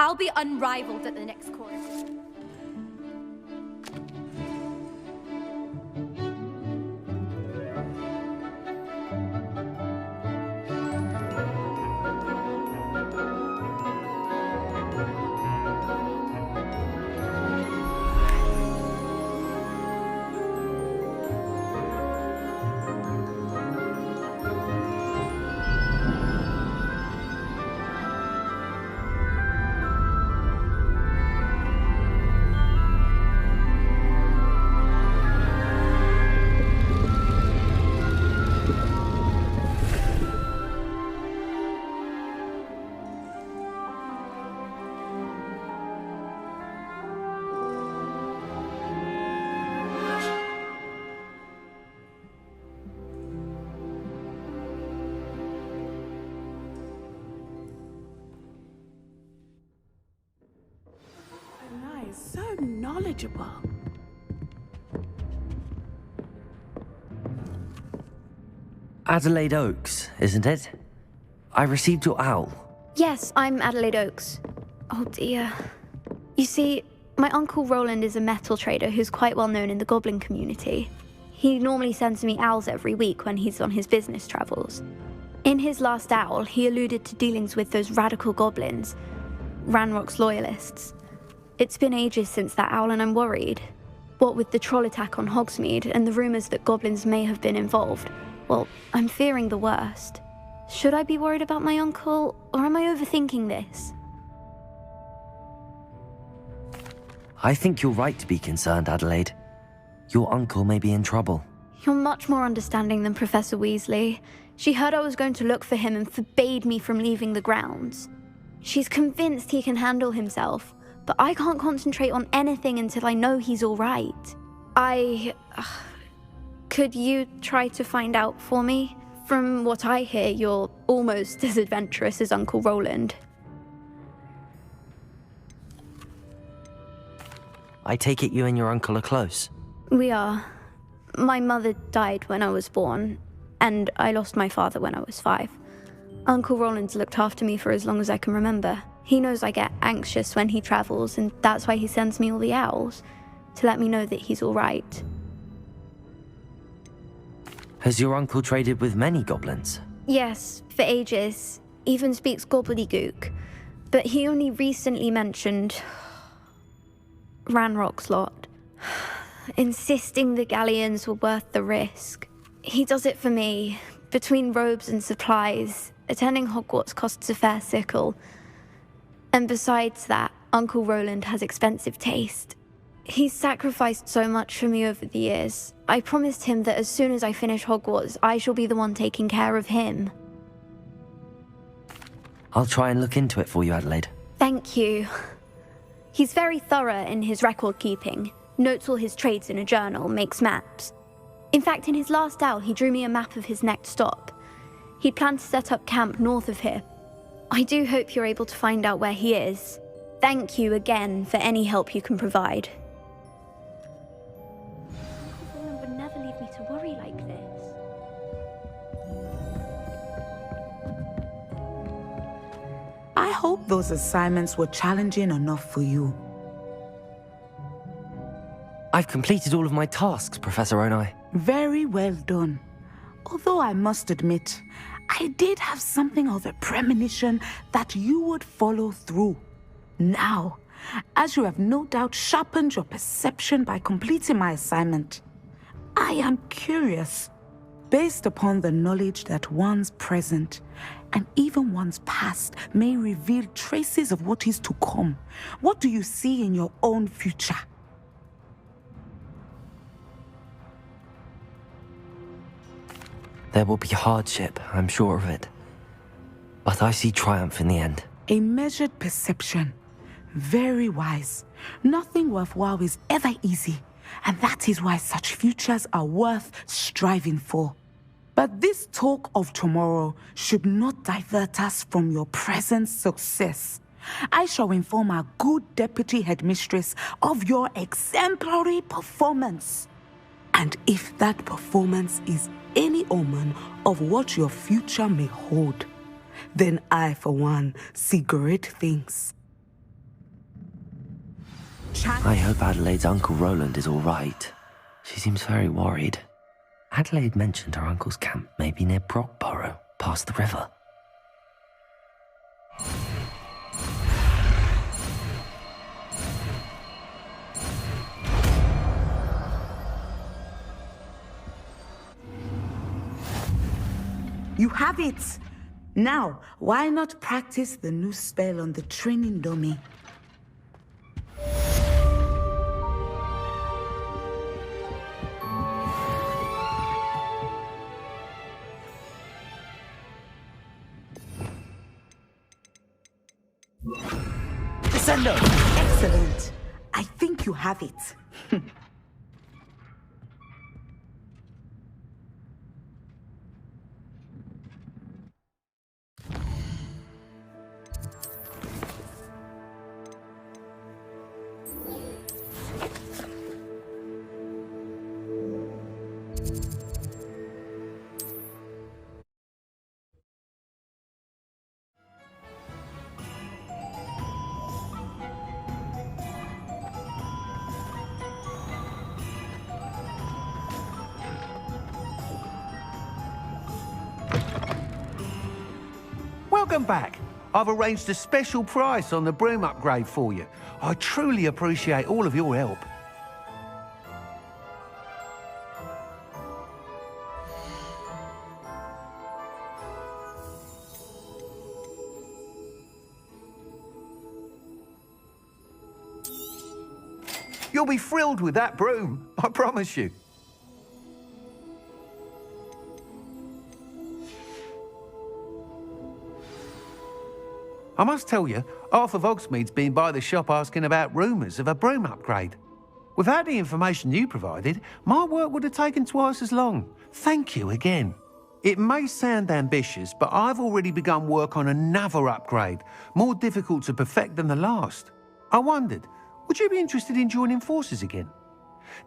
I'll be unrivaled at the next chorus. So knowledgeable. Adelaide Oaks, isn't it? I received your owl. Yes, I'm Adelaide Oaks. Oh dear. You see, my uncle Roland is a metal trader who's quite well known in the goblin community. He normally sends me owls every week when he's on his business travels. In his last owl, he alluded to dealings with those radical goblins, Ranrock's loyalists. It's been ages since that owl and I'm worried. What with the troll attack on Hogsmeade and the rumours that goblins may have been involved, well, I'm fearing the worst. Should I be worried about my uncle, or am I overthinking this? I think you're right to be concerned, Adelaide. Your uncle may be in trouble. You're much more understanding than Professor Weasley. She heard I was going to look for him and forbade me from leaving the grounds. She's convinced he can handle himself, but I can't concentrate on anything until I know he's all right. Could you try to find out for me? From what I hear, you're almost as adventurous as Uncle Roland. I take it you and your uncle are close? We are. My mother died when I was born, and I lost my father when I was 5. Uncle Roland's looked after me for as long as I can remember. He knows I get anxious when he travels, and that's why he sends me all the owls, to let me know that he's all right. Has your uncle traded with many goblins? Yes, for ages. Even speaks gobbledygook. But he only recently mentioned Ranrock's lot, insisting the galleons were worth the risk. He does it for me. Between robes and supplies, attending Hogwarts costs a fair sickle. And besides that, Uncle Roland has expensive taste. He's sacrificed so much for me over the years. I promised him that as soon as I finish Hogwarts, I shall be the one taking care of him. I'll try and look into it for you, Adelaide. Thank you. He's very thorough in his record keeping, notes all his trades in a journal, makes maps. In fact, in his last owl, he drew me a map of his next stop. He'd planned to set up camp north of here. I do hope you're able to find out where he is. Thank you again for any help you can provide. Roland would never leave me to worry like this. I hope those assignments were challenging enough for you. I've completed all of my tasks, Professor Onai. Very well done. Although I must admit, I did have something of a premonition that you would follow through. Now, as you have no doubt sharpened your perception by completing my assignment, I am curious, based upon the knowledge that one's present and even one's past may reveal traces of what is to come. What do you see in your own future? There will be hardship, I'm sure of it. But I see triumph in the end. A measured perception. Very wise. Nothing worthwhile is ever easy, and that is why such futures are worth striving for. But this talk of tomorrow should not divert us from your present success. I shall inform our good deputy headmistress of your exemplary performance. And if that performance is any omen of what your future may hold, then I, for one, see great things. I hope Adelaide's Uncle Roland is all right. She seems very worried. Adelaide mentioned her uncle's camp may be near Brockborough, past the river. You have it! Now, why not practice the new spell on the training dummy? Descendo! Excellent. I think you have it. Welcome back. I've arranged a special price on the broom upgrade for you. I truly appreciate all of your help. You'll be thrilled with that broom, I promise you. I must tell you, half of Hogsmeade's been by the shop asking about rumours of a broom upgrade. Without the information you provided, my work would have taken twice as long. Thank you again. It may sound ambitious, but I've already begun work on another upgrade, more difficult to perfect than the last. I wondered, would you be interested in joining forces again?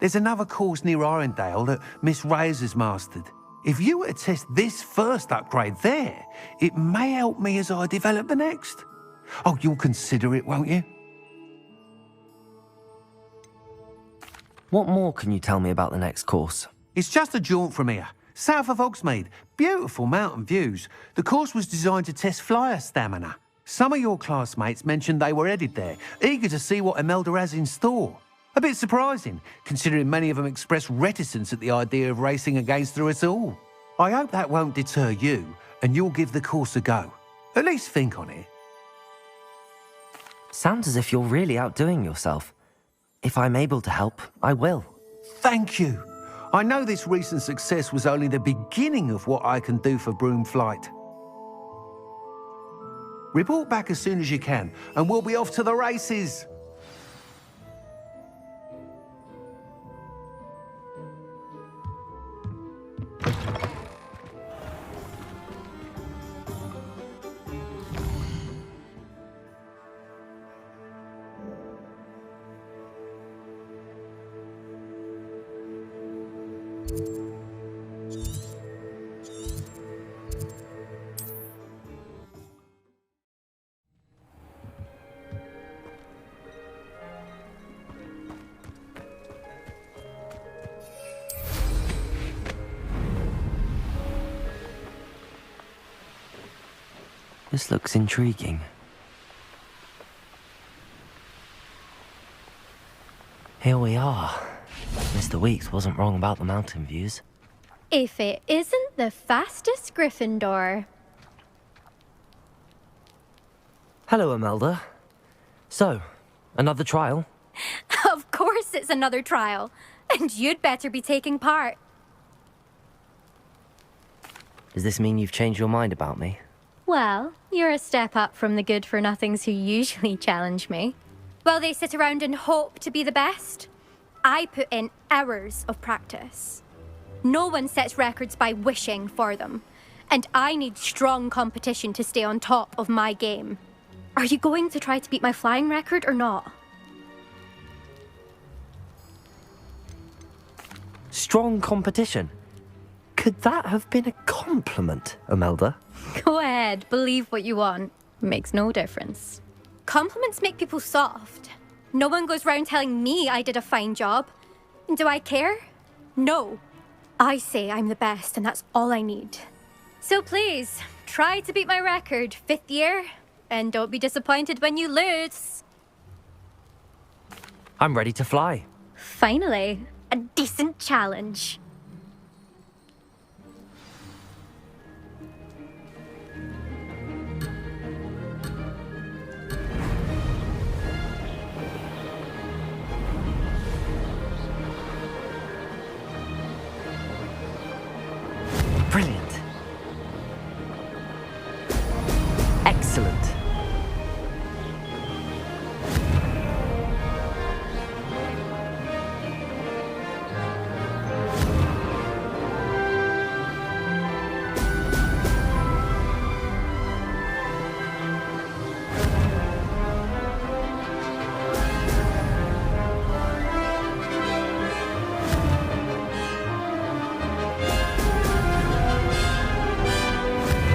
There's another course near Arendale that Miss Reyes has mastered. If you were to test this first upgrade there, it may help me as I develop the next. Oh, you'll consider it, won't you? What more can you tell me about the next course? It's just a jaunt from here, south of Hogsmeade. Beautiful mountain views. The course was designed to test flyer stamina. Some of your classmates mentioned they were headed there, eager to see what Imelda has in store. A bit surprising, considering many of them expressed reticence at the idea of racing against her at all. I hope that won't deter you, and you'll give the course a go. At least think on it. Sounds as if you're really outdoing yourself. If I'm able to help, I will. Thank you. I know this recent success was only the beginning of what I can do for broom flight. Report back as soon as you can, and we'll be off to the races. This looks intriguing. Here we are. Mr. Weeks wasn't wrong about the mountain views. If it isn't the fastest Gryffindor. Hello, Imelda. So, another trial? Of course it's another trial. And you'd better be taking part. Does this mean you've changed your mind about me? Well, you're a step up from the good-for-nothings who usually challenge me. While they sit around and hope to be the best, I put in hours of practice. No one sets records by wishing for them, and I need strong competition to stay on top of my game. Are you going to try to beat my flying record or not? Strong competition? Could that have been a compliment, Imelda? Go ahead, believe what you want. Makes no difference. Compliments make people soft. No one goes round telling me I did a fine job. Do I care? No. I say I'm the best, and that's all I need. So please, try to beat my record, 5th year, and don't be disappointed when you lose. I'm ready to fly. Finally, a decent challenge. Brilliant. Excellent.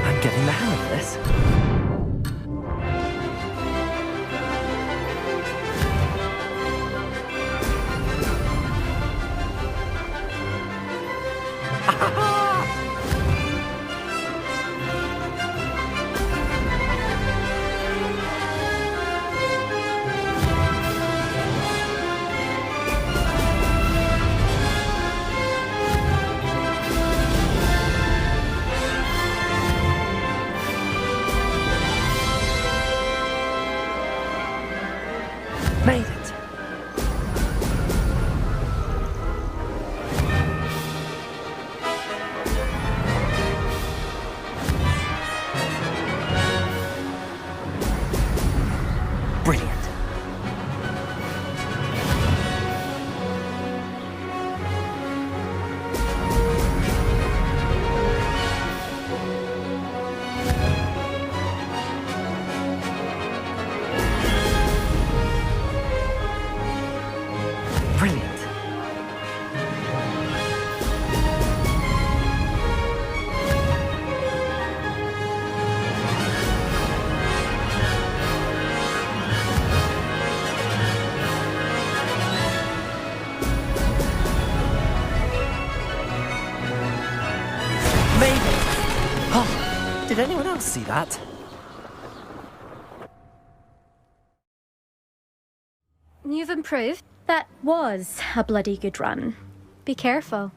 I'm getting the hang of this. Made it. Brilliant. Brilliant. Made it. Oh, did anyone else see that? You've improved. That was a bloody good run. Be careful.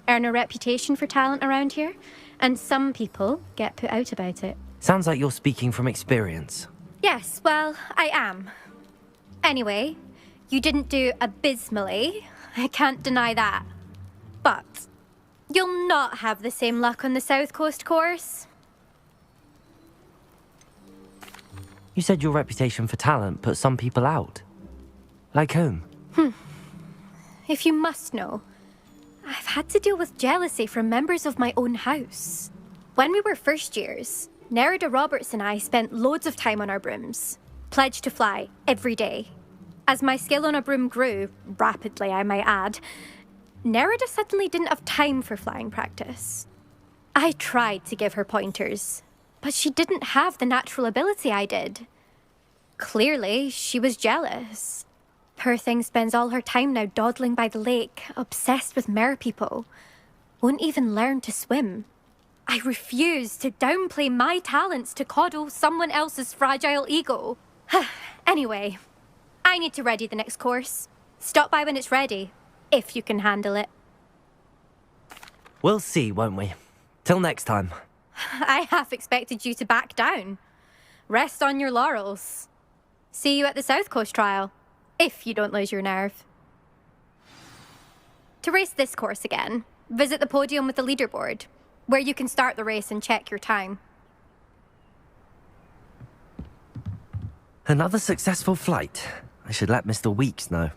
Earn a reputation for talent around here, and some people get put out about it. Sounds like you're speaking from experience. Yes, well, I am. Anyway, you didn't do abysmally. I can't deny that. But you'll not have the same luck on the South Coast course. You said your reputation for talent put some people out. Like whom? If you must know, I've had to deal with jealousy from members of my own house. When we were first years, Nerida Roberts and I spent loads of time on our brooms, pledged to fly every day. As my skill on a broom grew, rapidly I might add, Nerida suddenly didn't have time for flying practice. I tried to give her pointers, but she didn't have the natural ability I did. Clearly, she was jealous. Poor thing spends all her time now dawdling by the lake, obsessed with merpeople. Won't even learn to swim. I refuse to downplay my talents to coddle someone else's fragile ego. Anyway, I need to ready the next course. Stop by when it's ready, if you can handle it. We'll see, won't we? Till next time. I half expected you to back down. Rest on your laurels. See you at the South Coast trial, if you don't lose your nerve. To race this course again, visit the podium with the leaderboard, where you can start the race and check your time. Another successful flight. I should let Mr. Weeks know.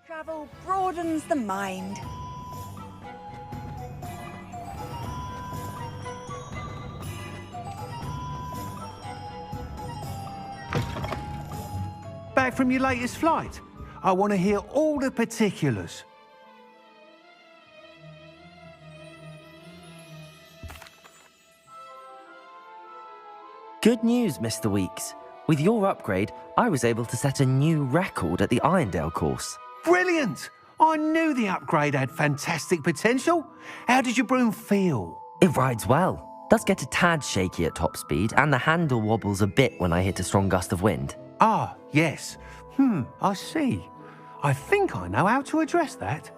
Travel broadens the mind. Back from your latest flight? I want to hear all the particulars. Good news, Mr. Weeks. With your upgrade, I was able to set a new record at the Irondale course. Brilliant! I knew the upgrade had fantastic potential. How did your broom feel? It rides well. Does get a tad shaky at top speed, and the handle wobbles a bit when I hit a strong gust of wind. Ah, yes. I see. I think I know how to address that.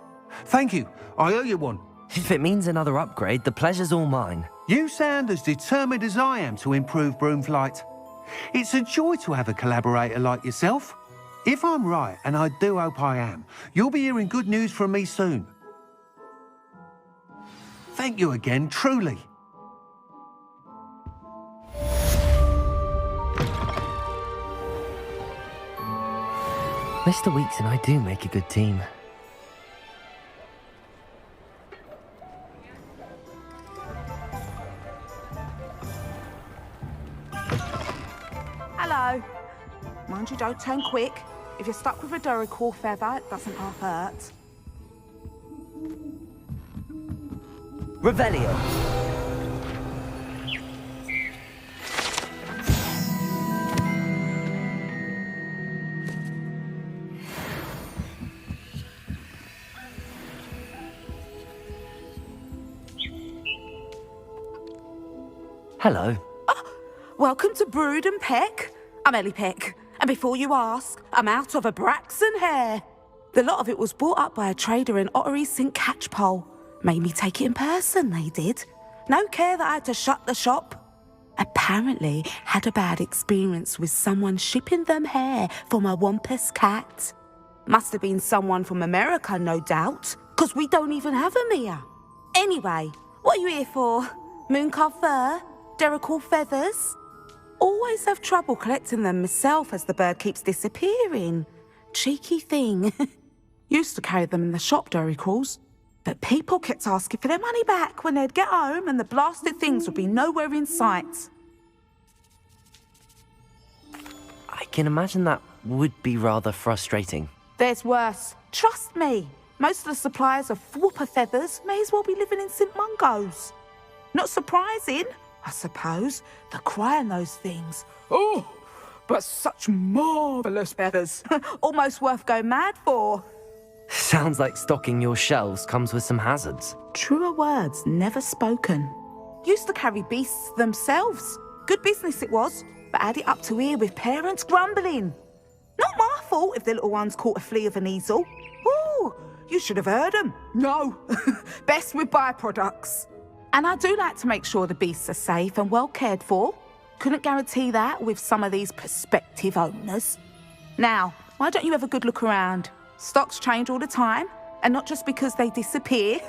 Thank you. I owe you one. If it means another upgrade, the pleasure's all mine. You sound as determined as I am to improve broom flight. It's a joy to have a collaborator like yourself. If I'm right, and I do hope I am, you'll be hearing good news from me soon. Thank you again, truly. Mr. Weeks and I do make a good team. Hello. Mind you, don't turn quick. If you're stuck with a Duracell feather, it doesn't half hurt. Revelio. Hello. Welcome to Brood and Peck. I'm Ellie Peck, and before you ask, I'm out of a Braxton hair. The lot of it was bought up by a trader in Ottery St. Catchpole. Made me take it in person, they did. No care that I had to shut the shop. Apparently had a bad experience with someone shipping them hair for my Wampus cat. Must have been someone from America, no doubt, because we don't even have them here. Anyway, what are you here for? Mooncarved fur? Duracell feathers? Always have trouble collecting them myself as the bird keeps disappearing. Cheeky thing. Used to carry them in the shop, Duracalls. But people kept asking for their money back when they'd get home and the blasted things would be nowhere in sight. I can imagine that would be rather frustrating. There's worse. Trust me. Most of the suppliers of whooper feathers may as well be living in St. Mungo's. Not surprising, I suppose, the cry on those things. Oh, but such marvellous feathers. Almost worth going mad for. Sounds like stocking your shelves comes with some hazards. Truer words never spoken. Used to carry beasts themselves. Good business it was, but had it up to here with parents grumbling. Not my fault if the little ones caught a flea of an easel. Ooh, you should have heard them. No, best with byproducts. And I do like to make sure the beasts are safe and well cared for. Couldn't guarantee that with some of these prospective owners. Now, why don't you have a good look around? Stocks change all the time, and not just because they disappear.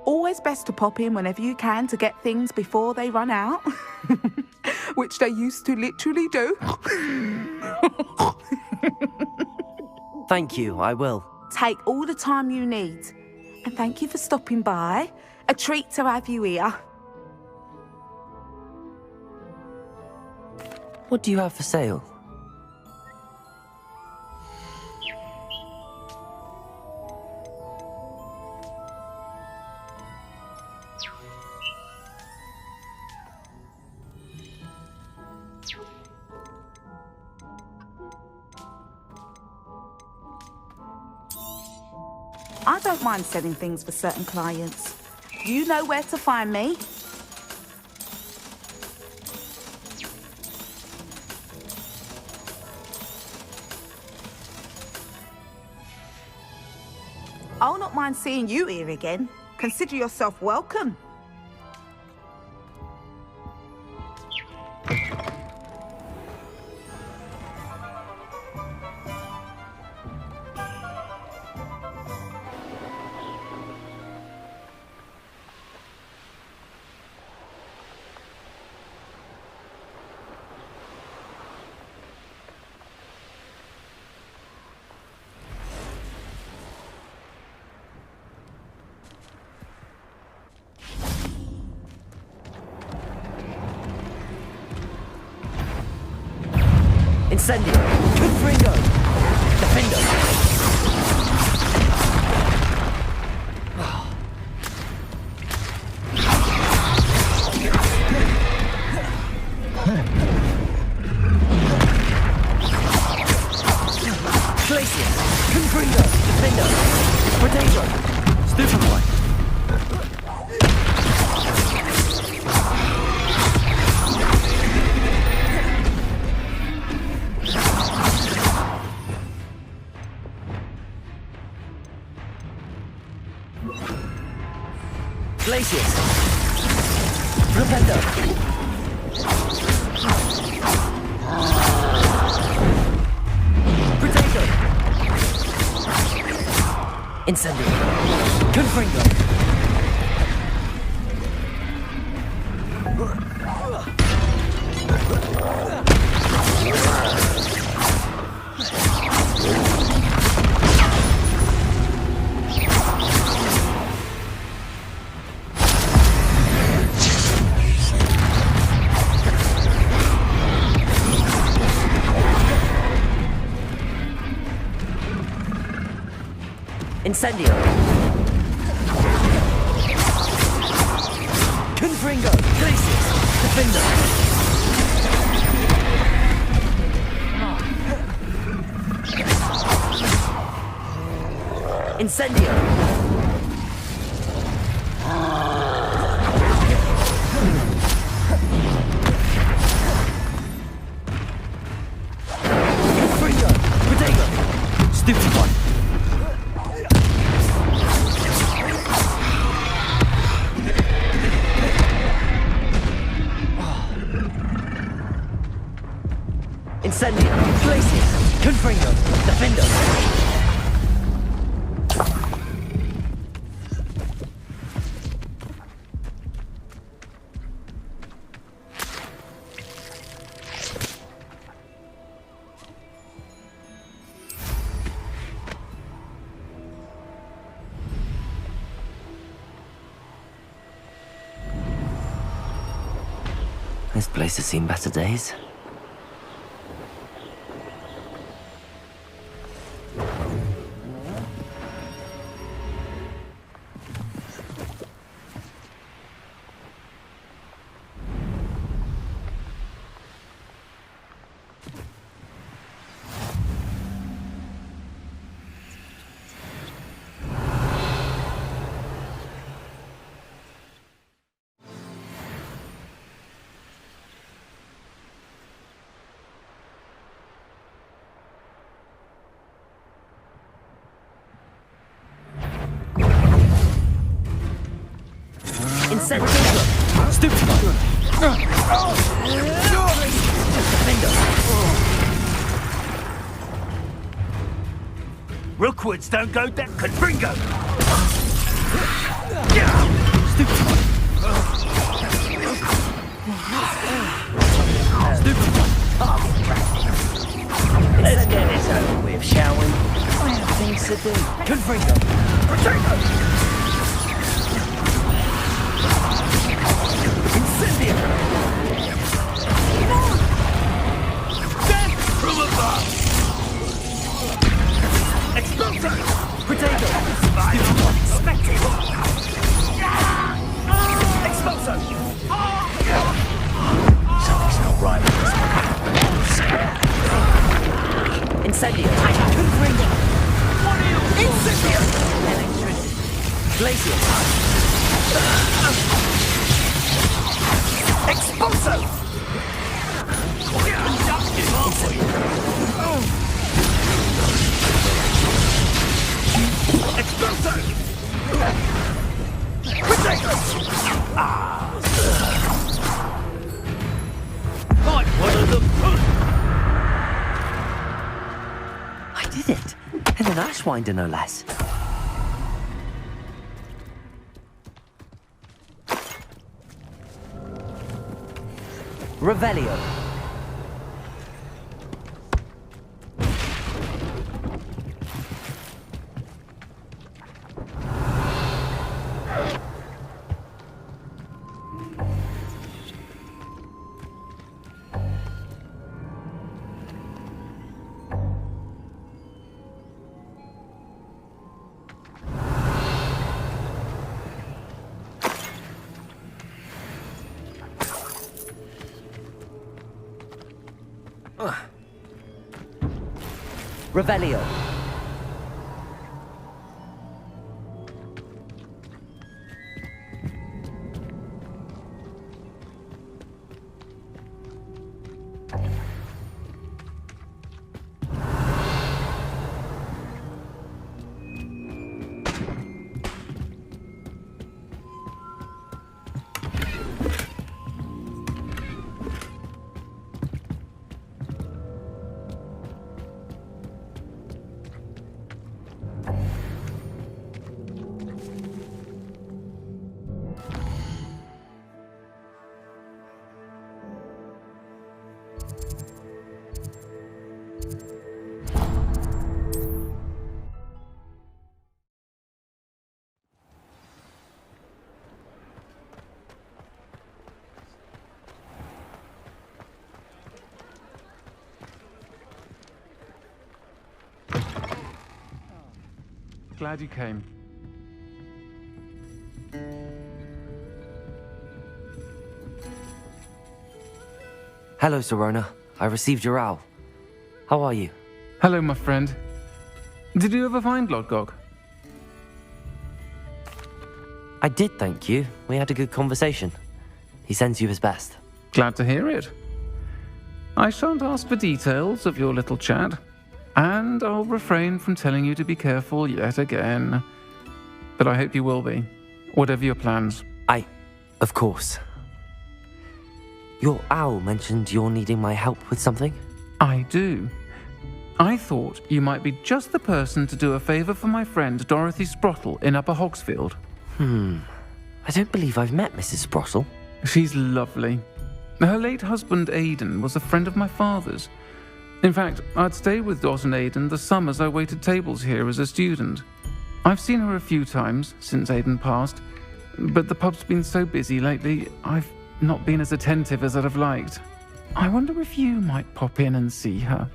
Always best to pop in whenever you can to get things before they run out. Which they used to literally do. Thank you, I will. Take all the time you need. And thank you for stopping by. A treat to have you here. What do you have for sale? I don't mind selling things for certain clients. You know where to find me. I'll not mind seeing you here again. Consider yourself welcome. Incendio! Confringo! Defendo! Glacius! Confringo! Defendo! Potato! Stupefy! Glacius! Rependo! Potato! Incendio! Confringo! Incendio! Confringo! Glacius! Defender! Incendio! Confringo! Potato! Stupefy! Incendio! Glacius! Confringo! Defendo! This place has seen better days. Incendio! Stupefy! Defendo! Rookwoods don't go down. Confringo! Stupefy! Stupefy! Let's get this over with, shall we? I have things to do. Confringo! Potato! Incendio! Death from above! Exploso! Potato! Expected! Exploso! Something's not right with this one. Incendio! Confringo! Incendio! Glacius! Expulso! Expulso! Potato! Right, what are the... I did it! And an Ashwinder, no less. Revelio. Revelio. Glad you came. Hello, Serona. I received your owl. How are you? Hello, my friend. Did you ever find Lodgok? I did, thank you. We had a good conversation. He sends you his best. Glad to hear it. I shan't ask for details of your little chat, and I'll refrain from telling you to be careful yet again. But I hope you will be, whatever your plans. Of course. Your owl mentioned you're needing my help with something? I do. I thought you might be just the person to do a favor for my friend Dorothy Sprottle in Upper Hogsfield. I don't believe I've met Mrs. Sprottle. She's lovely. Her late husband Aidan was a friend of my father's. In fact, I'd stay with Dot and Aidan the summers I waited tables here as a student. I've seen her a few times since Aidan passed, but the pub's been so busy lately, I've not been as attentive as I'd have liked. I wonder if you might pop in and see her.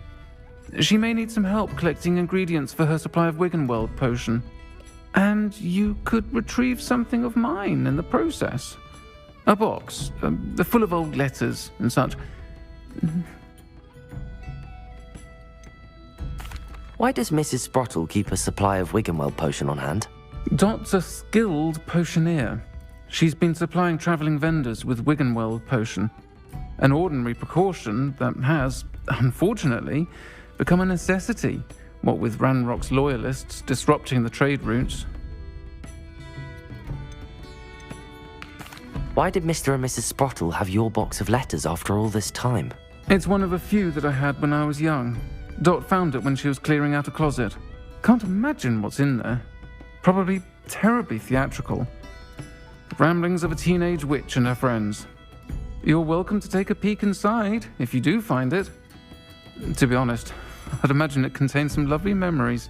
She may need some help collecting ingredients for her supply of Wiggenweld potion. And you could retrieve something of mine in the process. A box, full of old letters and such. Why does Mrs. Sprottle keep a supply of Wiggenweld potion on hand? Dot's a skilled potioneer. She's been supplying travelling vendors with Wiggenweld potion. An ordinary precaution that has, unfortunately, become a necessity, what with Ranrock's loyalists disrupting the trade routes. Why did Mr. and Mrs. Sprottle have your box of letters after all this time? It's one of a few that I had when I was young. Dot found it when she was clearing out a closet. Can't imagine what's in there. Probably terribly theatrical. The ramblings of a teenage witch and her friends. You're welcome to take a peek inside, if you do find it. To be honest, I'd imagine it contains some lovely memories.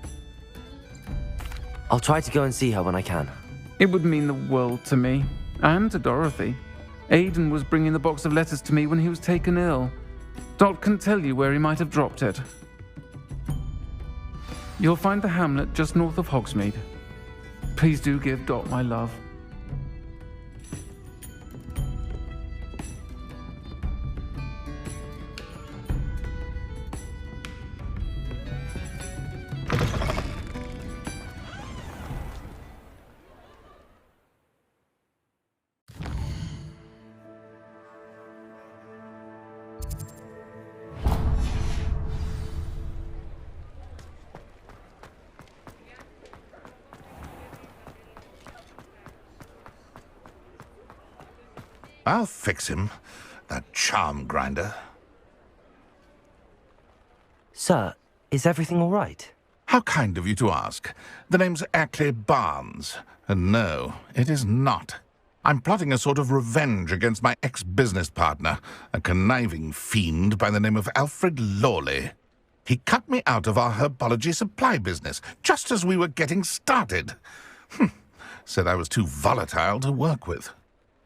I'll try to go and see her when I can. It would mean the world to me, and to Dorothy. Aidan was bringing the box of letters to me when he was taken ill. Dot can tell you where he might have dropped it. You'll find the hamlet just north of Hogsmeade. Please do give Dot my love. I'll fix him, that charm grinder. Sir, is everything all right? How kind of you to ask. The name's Ackley Barnes, and no, it is not. I'm plotting a sort of revenge against my ex-business partner, a conniving fiend by the name of Alfred Lawley. He cut me out of our herbology supply business, just as we were getting started. Said I was too volatile to work with.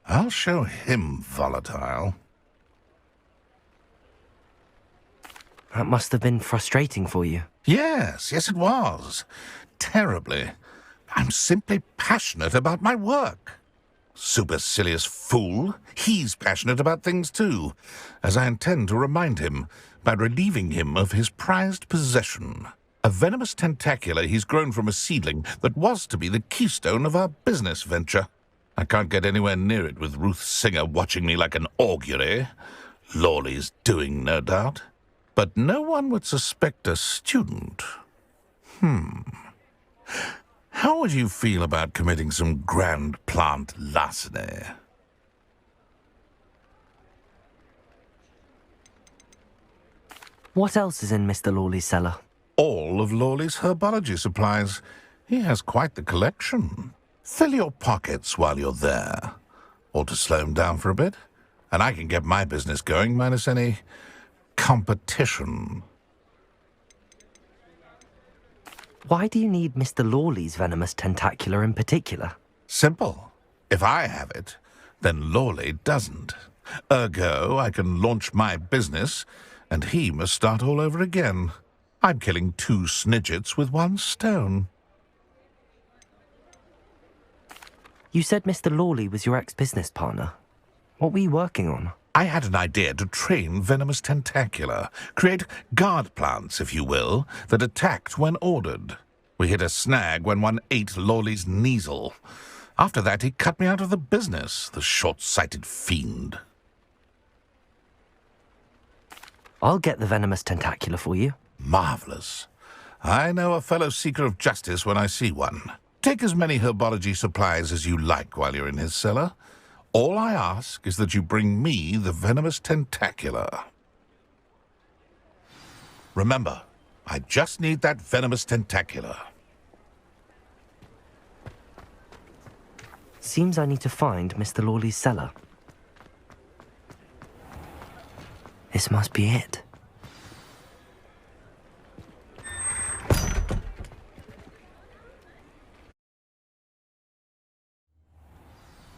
I'll show him volatile. That must have been frustrating for you. Yes, it was. Terribly. I'm simply passionate about my work. Supercilious fool. He's passionate about things too, as I intend to remind him by relieving him of his prized possession. A venomous tentacula he's grown from a seedling that was to be the keystone of our business venture. I can't get anywhere near it with Ruth Singer watching me like an augury. Lawley's doing, no doubt. But no one would suspect a student. How would you feel about committing some grand plant larceny? What else is in Mr. Lawley's cellar? All of Lawley's herbology supplies. He has quite the collection. Fill your pockets while you're there. Or to slow him down for a bit. And I can get my business going minus any competition. Why do you need Mr. Lawley's venomous tentacula in particular? Simple. If I have it, then Lawley doesn't. Ergo, I can launch my business, and he must start all over again. I'm killing 2 snidgets with 1 stone. You said Mr. Lawley was your ex-business partner. What were you working on? I had an idea to train venomous tentacula, create guard plants, if you will, that attacked when ordered. We hit a snag when one ate Lawley's Kneasel. After that, he cut me out of the business, the short-sighted fiend. I'll get the venomous tentacula for you. Marvelous. I know a fellow seeker of justice when I see one. Take as many herbology supplies as you like while you're in his cellar. All I ask is that you bring me the venomous tentacula. Remember, I just need that venomous tentacula. Seems I need to find Mr. Lawley's cellar. This must be it.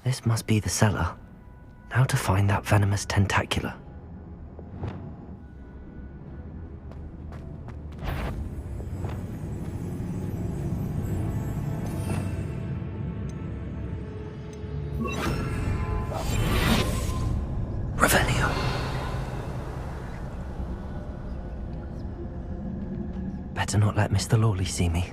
This must be the cellar. Now to find that venomous tentacula. Revelio. Better not let Mr. Lawley see me.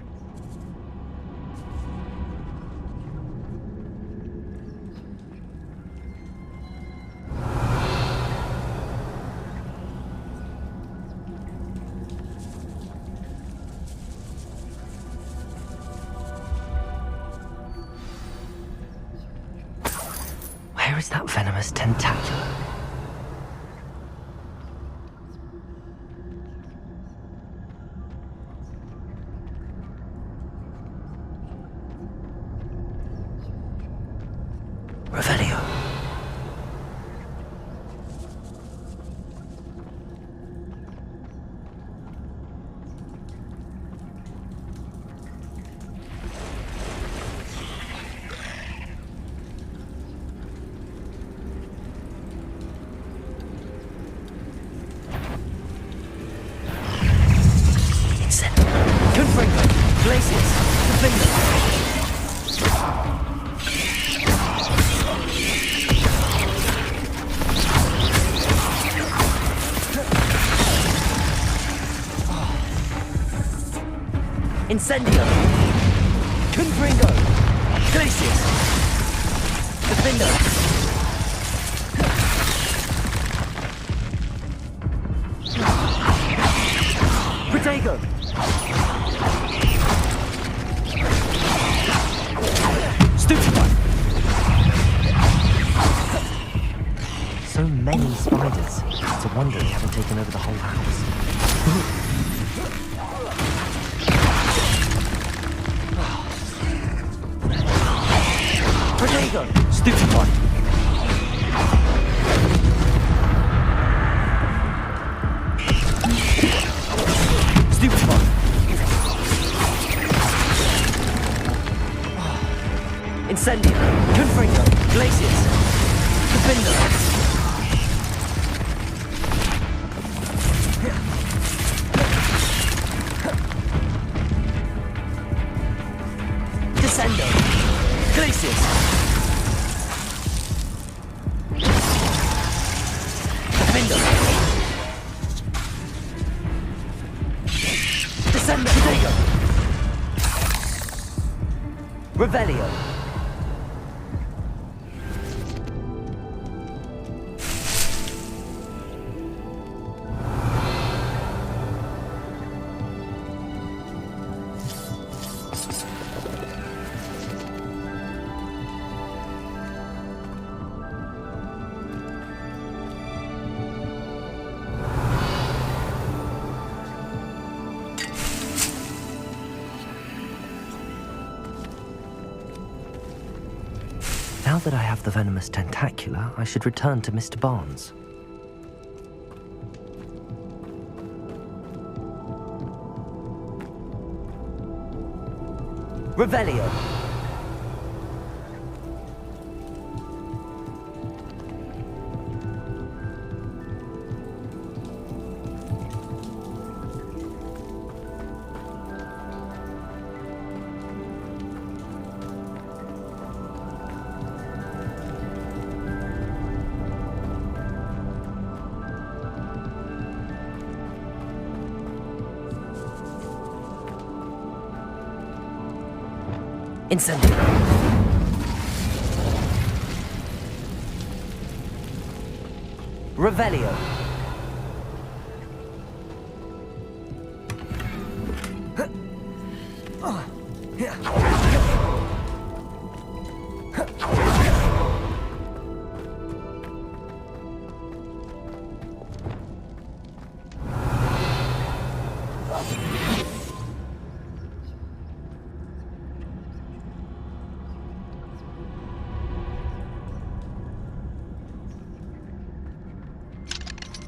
Where is that venomous tentacula? Revelio. Confringo. Glaciers. Confringo. Incendio! Confringo! Glaciers! Defendo! Protego! Stupefy! So many spiders. It's a wonder they haven't taken over the whole house. Protego! Stupefy! Stupefy! Incendio! Confringo! Glaciers! Defendo! Descendo! Glaciers! Revelio. Now that I have the venomous tentacula, I should return to Mr. Barnes. Revelio. Incendio. Revelio.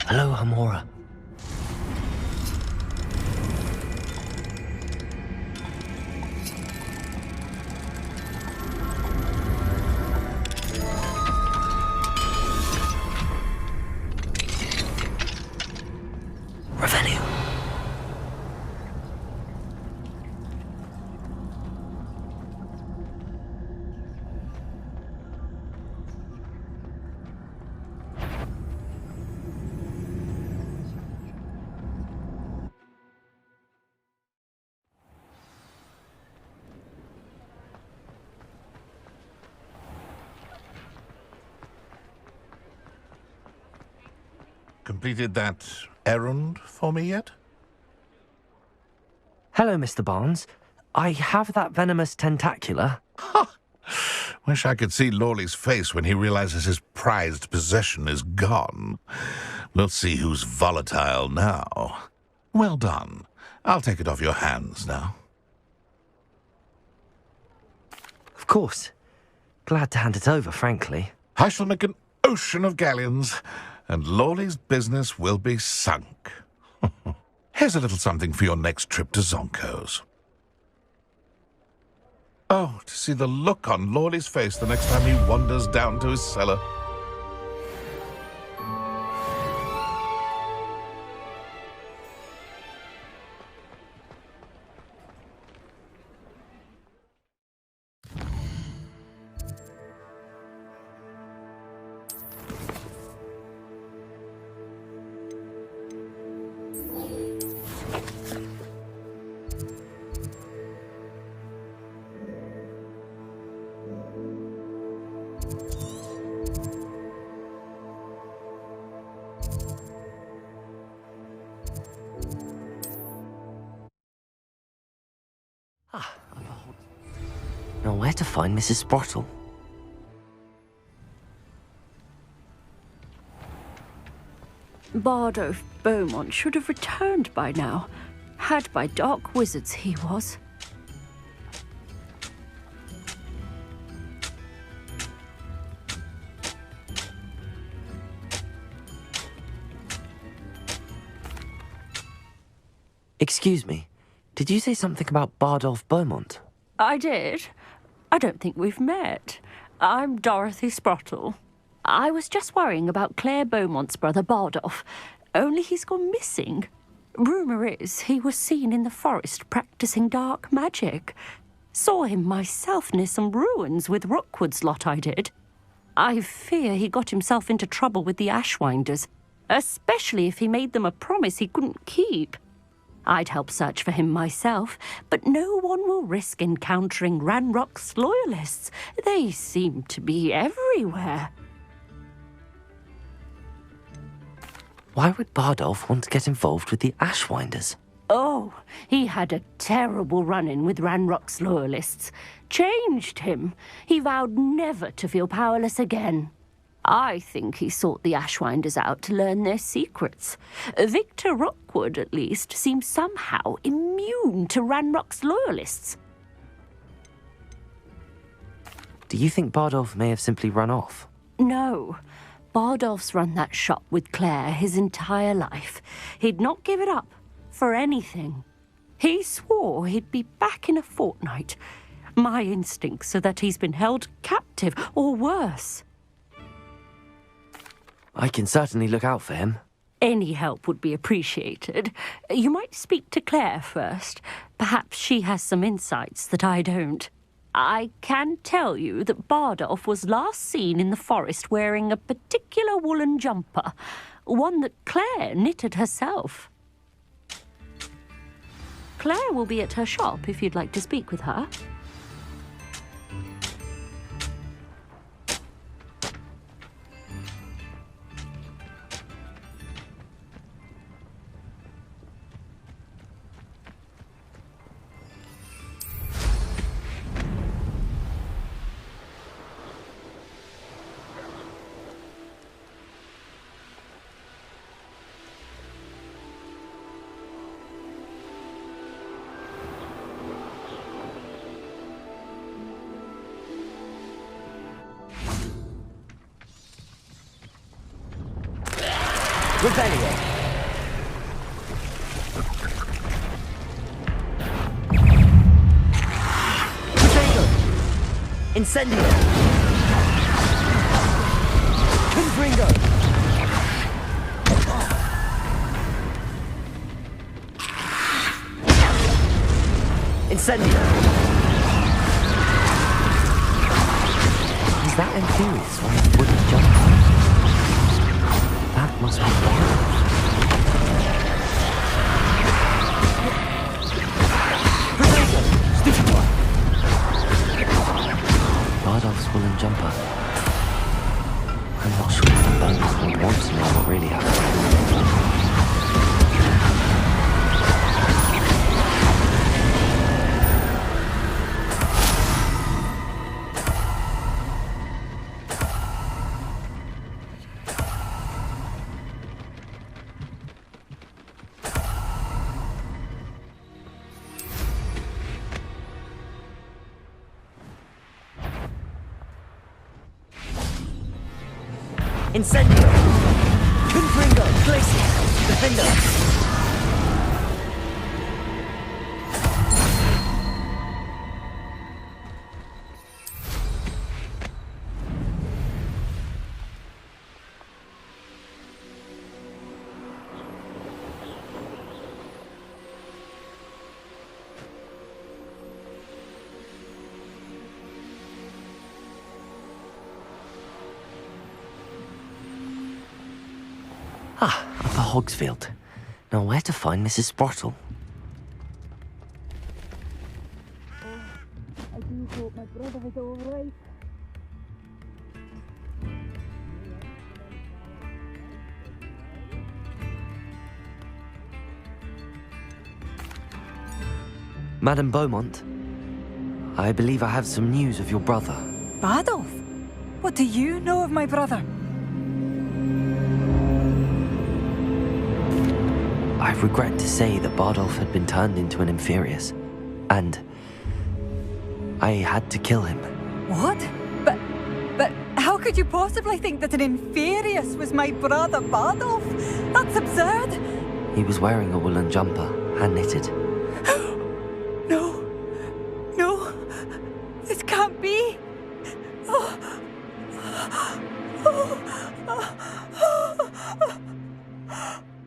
Hello, Hamora. Revelio. Completed that errand for me yet? Hello, Mr. Barnes. I have that venomous tentacula. Wish I could see Lawley's face when he realizes his prized possession is gone. We'll see who's volatile now. Well done. I'll take it off your hands now. Of course. Glad to hand it over, frankly. I shall make an ocean of galleons, and Lawley's business will be sunk. Here's a little something for your next trip to Zonko's. Oh, to see the look on Lawley's face the next time he wanders down to his cellar. Now, where to find Mrs. Sprottle? Bardolph Beaumont should have returned by now. Had by dark wizards he was. Excuse me. Did you say something about Bardolph Beaumont? I did. I don't think we've met. I'm Dorothy Sprottle. I was just worrying about Claire Beaumont's brother Bardolph, only he's gone missing. Rumour is he was seen in the forest practising dark magic. Saw him myself near some ruins with Rookwood's lot I did. I fear he got himself into trouble with the Ashwinders, especially if he made them a promise he couldn't keep. I'd help search for him myself, but no one will risk encountering Ranrock's loyalists. They seem to be everywhere. Why would Bardolph want to get involved with the Ashwinders? Oh, he had a terrible run-in with Ranrock's loyalists. Changed him. He vowed never to feel powerless again. I think he sought the Ashwinders out to learn their secrets. Victor Rockwood, at least, seems somehow immune to Ranrock's loyalists. Do you think Bardolph may have simply run off? No. Bardolph's run that shop with Claire his entire life. He'd not give it up for anything. He swore he'd be back in a fortnight. My instincts are that he's been held captive, or worse. I can certainly look out for him. Any help would be appreciated. You might speak to Claire first. Perhaps she has some insights that I don't. I can tell you that Bardolph was last seen in the forest wearing a particular woolen jumper, one that Claire knitted herself. Claire will be at her shop if you'd like to speak with her. Rebellion! Potato! Incendio! Confringo! Incendio! Is that Imperius on the wooden jumper? That must be Bardolph. Bardolph's woolen jumper. I'm not sure if the bones would want to know what really happened. Incendio! Confringo! Glacius! Defender! Upper Hogsfield. Now where to find Mrs. Sprottle? I do hope my brother is all right. Madame Beaumont, I believe I have some news of your brother. Bardolph? What do you know of my brother? I regret to say that Bardolph had been turned into an Imperius, and I had to kill him. What? But how could you possibly think that an Inferius was my brother Bardolph? That's absurd! He was wearing a woolen jumper, hand-knitted. No, this can't be.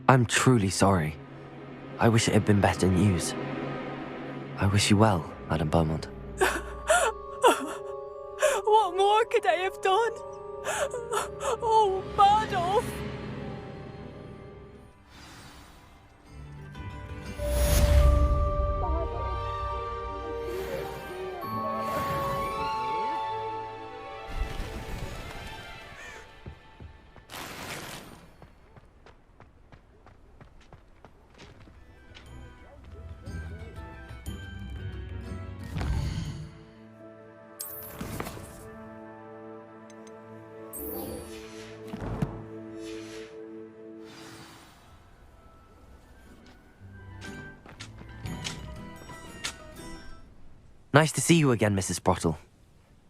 I'm truly sorry. I wish it had been better news. I wish you well, Madame Beaumont. What more could I have done? Oh, Bardolph! Nice to see you again, Mrs. Sprottle.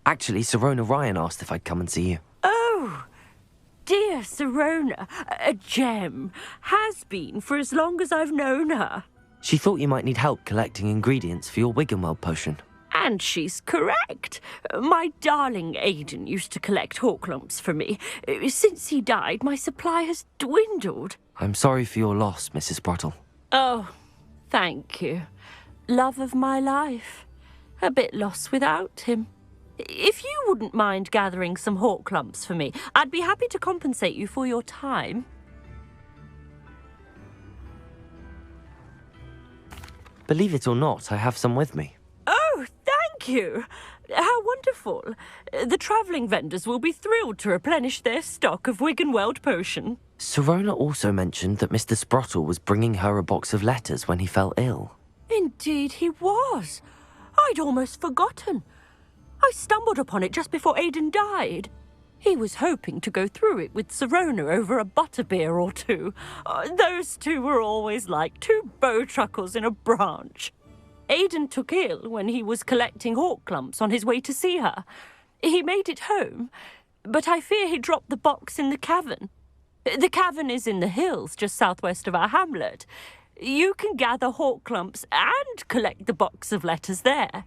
Actually, Sirona Ryan asked if I'd come and see you. Oh, dear Sirona, a gem. Has been for as long as I've known her. She thought you might need help collecting ingredients for your Wiggenweld potion. And she's correct. My darling Aidan used to collect hawk lumps for me. Since he died, my supply has dwindled. I'm sorry for your loss, Mrs. Sprottle. Oh, thank you. Love of my life. A bit lost without him. If you wouldn't mind gathering some hawk lumps for me, I'd be happy to compensate you for your time. Believe it or not, I have some with me. Oh, thank you. How wonderful. The travelling vendors will be thrilled to replenish their stock of Wiggenweld potion. Sirona also mentioned that Mr. Sprottle was bringing her a box of letters when he fell ill. Indeed he was. I'd almost forgotten. I stumbled upon it just before Aidan died. He was hoping to go through it with Sirona over a butterbeer or two. Those two were always like two bowtruckles in a branch. Aidan took ill when he was collecting hawk clumps on his way to see her. He made it home, but I fear he dropped the box in the cavern. The cavern is in the hills just southwest of our hamlet. You can gather hawk clumps and collect the box of letters there.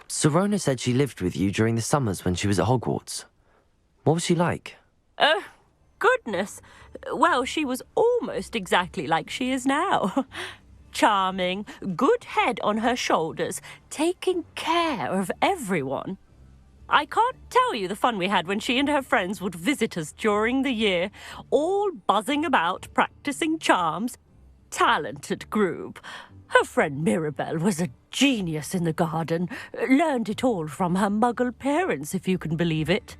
Sirona said she lived with you during the summers when she was at Hogwarts. What was she like? Goodness. Well, she was almost exactly like she is now. Charming, good head on her shoulders, taking care of everyone. I can't tell you the fun we had when she and her friends would visit us during the year, all buzzing about, practicing charms. Talented group. Her friend Mirabelle was a genius in the garden. Learned it all from her muggle parents, if you can believe it.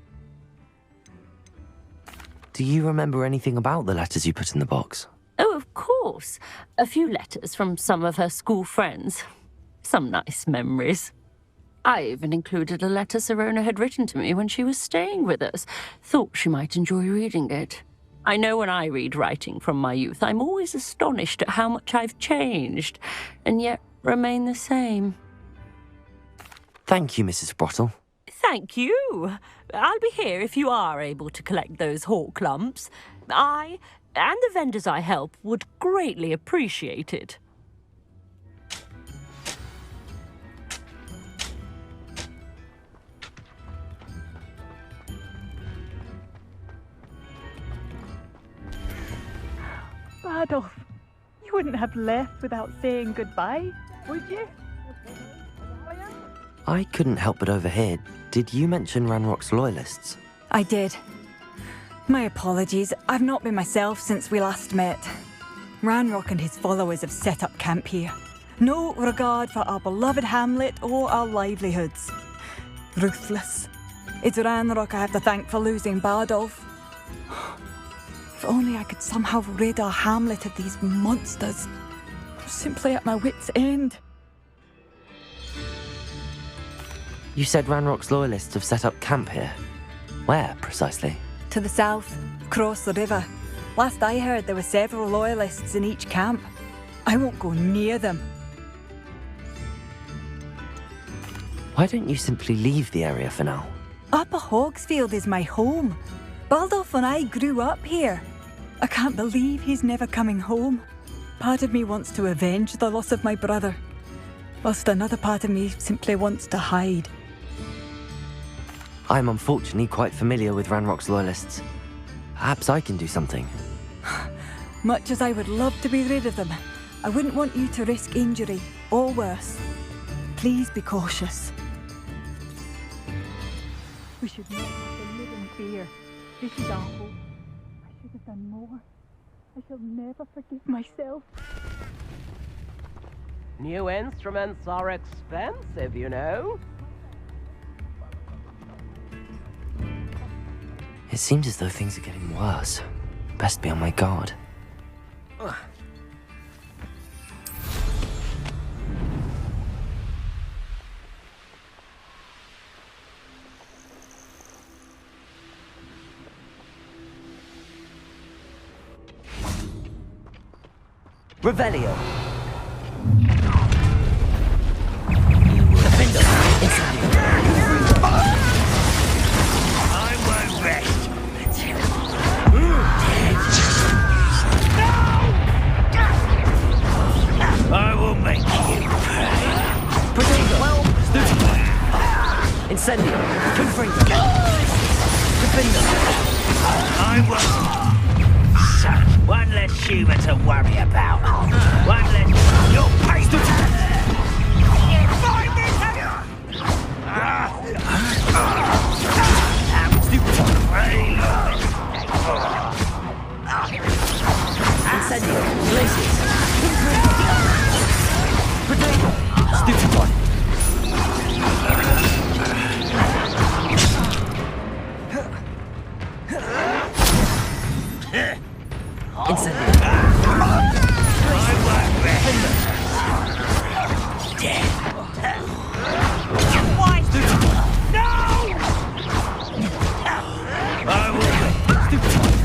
Do you remember anything about the letters you put in the box? Oh, of course. A few letters from some of her school friends. Some nice memories. I even included a letter Sirona had written to me when she was staying with us. Thought she might enjoy reading it. I know when I read writing from my youth, I'm always astonished at how much I've changed, and yet remain the same. Thank you, Mrs. Sprottle. Thank you. I'll be here if you are able to collect those hawk lumps. I, and the vendors I help, would greatly appreciate it. Adolf, you wouldn't have left without saying goodbye, would you? I couldn't help but overhear. Did you mention Ranrock's loyalists? I did. My apologies. I've not been myself since we last met. Ranrock and his followers have set up camp here. No regard for our beloved hamlet or our livelihoods. Ruthless. It's Ranrock I have to thank for losing Bardolph. If only I could somehow rid our hamlet of these monsters. I'm simply at my wit's end. You said Ranrock's loyalists have set up camp here. Where, precisely? To the south, across the river. Last I heard, there were several loyalists in each camp. I won't go near them. Why don't you simply leave the area for now? Upper Hogsfield is my home. Baldolph and I grew up here. I can't believe he's never coming home. Part of me wants to avenge the loss of my brother, whilst another part of me simply wants to hide. I'm unfortunately quite familiar with Ranrock's loyalists. Perhaps I can do something. Much as I would love to be rid of them, I wouldn't want you to risk injury, or worse. Please be cautious. We should not have to live in fear. This is our hope. I should have done more. I shall never forgive myself. New instruments are expensive, you know. It seems as though things are getting worse. Best be on my guard. Revelio! humour to worry about. Won't let your paper. Incendio. Glaciers. Potato. Stupefy. Incendio.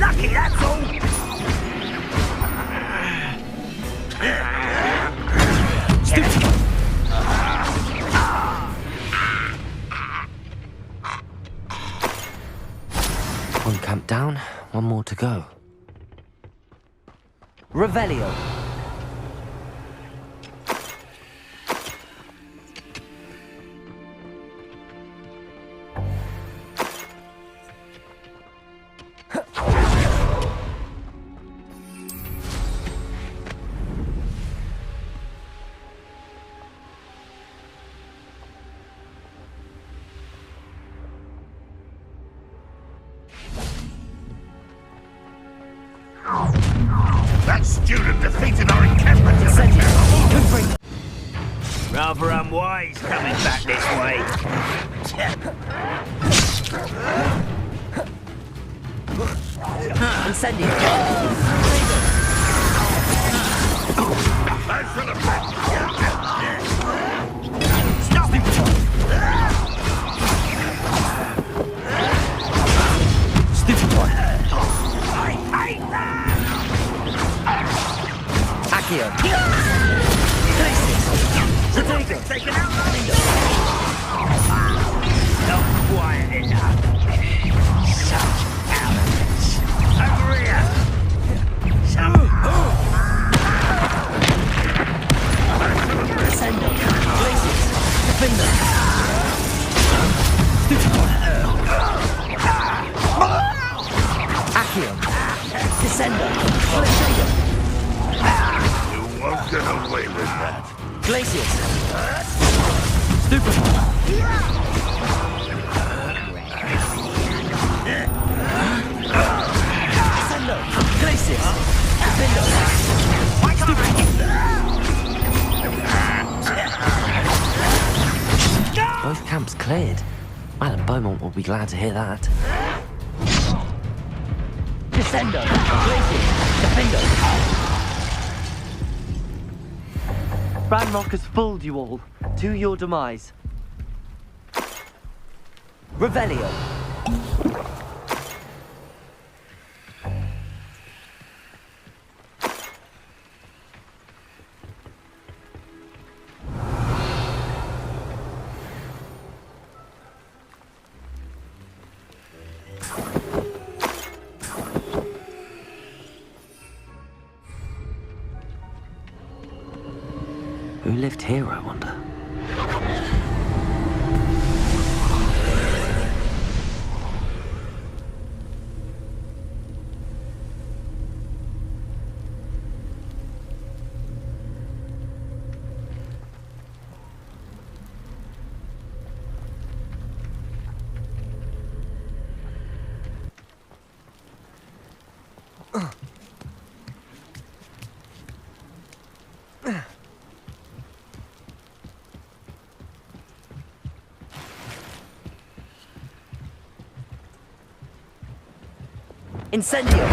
Lucky, that's all. One camp down, one more to go. Revelio. That student defeated our encampment. Rather unwise coming back this way. Incendio. Stop it! Stupefy. I hate that! Accio. Potato. Taken out not quiet enough. Such arrogance. Over here. Ascendo. Glaciers. Defender. Stupefy. Accio. Descendo. Potato. You won't get away with that. Glaciers. Stupefy. Ascendo. Glaciers. Defender. Both camps cleared. Madam Beaumont will be glad to hear that. Descendo. Glaciers. Defender. Ranrock has fooled you all. To your demise. Revelio. Who lived here, I wonder? Incendio!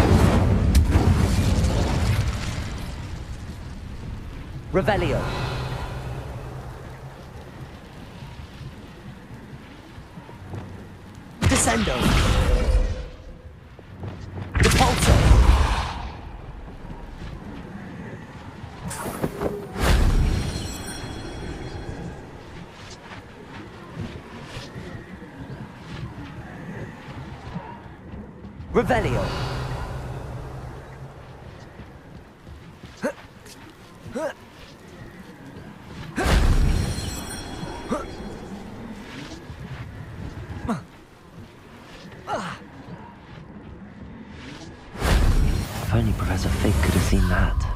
Revelio! Descendo! Repulso! Revelio! If only Professor Fig could have seen that.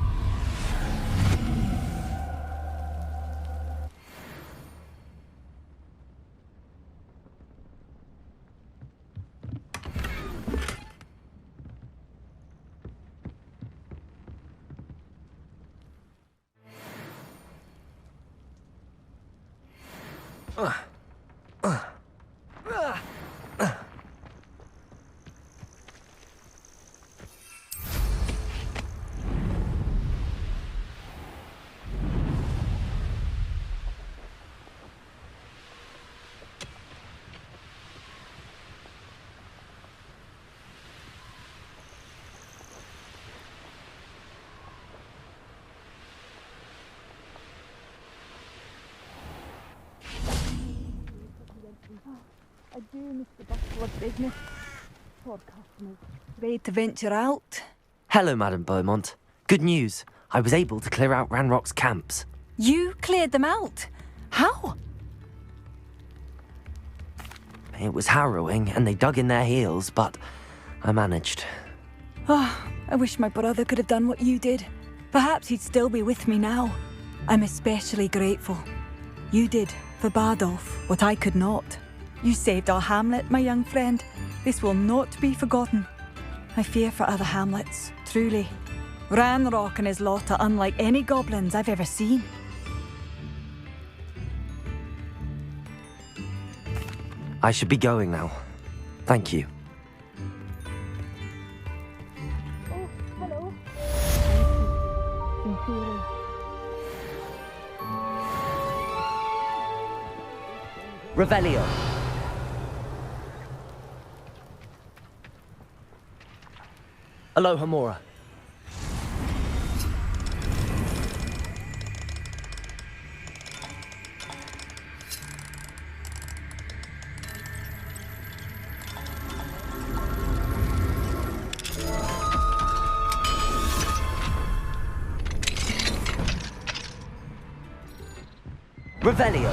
I do miss the bustle of business. Poor customers. Ready to venture out? Hello, Madame Beaumont. Good news. I was able to clear out Ranrock's camps. You cleared them out? How? It was harrowing, and they dug in their heels, but I managed. Oh, I wish my brother could have done what you did. Perhaps he'd still be with me now. I'm especially grateful. You did, for Bardolph, what I could not. You saved our hamlet, my young friend. This will not be forgotten. I fear for other hamlets, truly. Ranrock and his lot are unlike any goblins I've ever seen. I should be going now. Thank you. Oh, hello. Sincerely. Revelio. Aloha Mora. Revelio.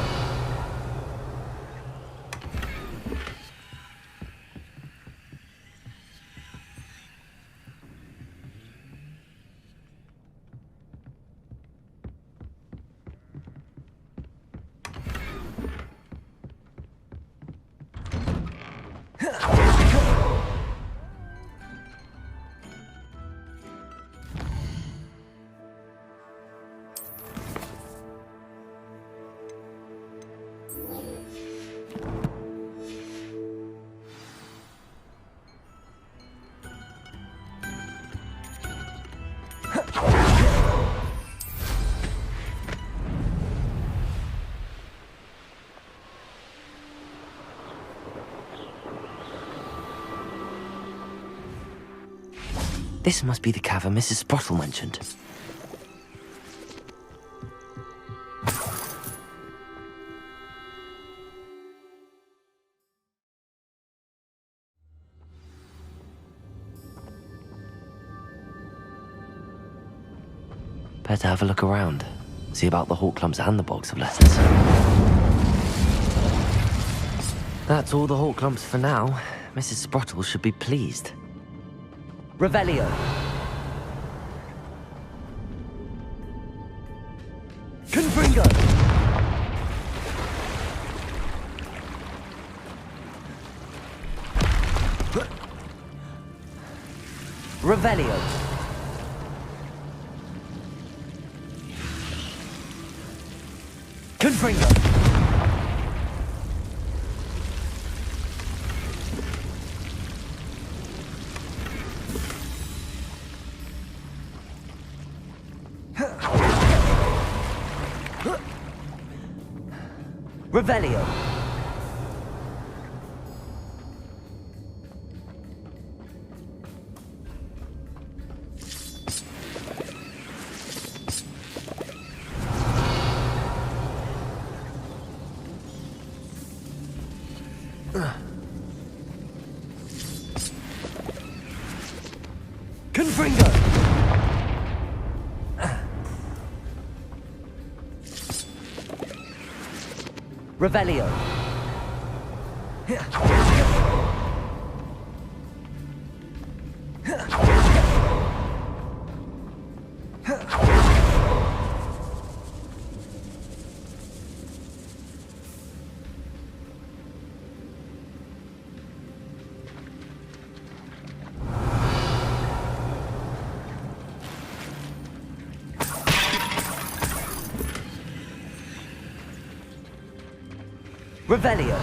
This must be the cavern Mrs. Sprottle mentioned. Better have a look around. See about the hawk clumps and the box of letters. That's all the hawk clumps for now. Mrs. Sprottle should be pleased. Revelio. Confringo. Revelio. Confringo. Revelio. Confringo. Revelio. Revelio.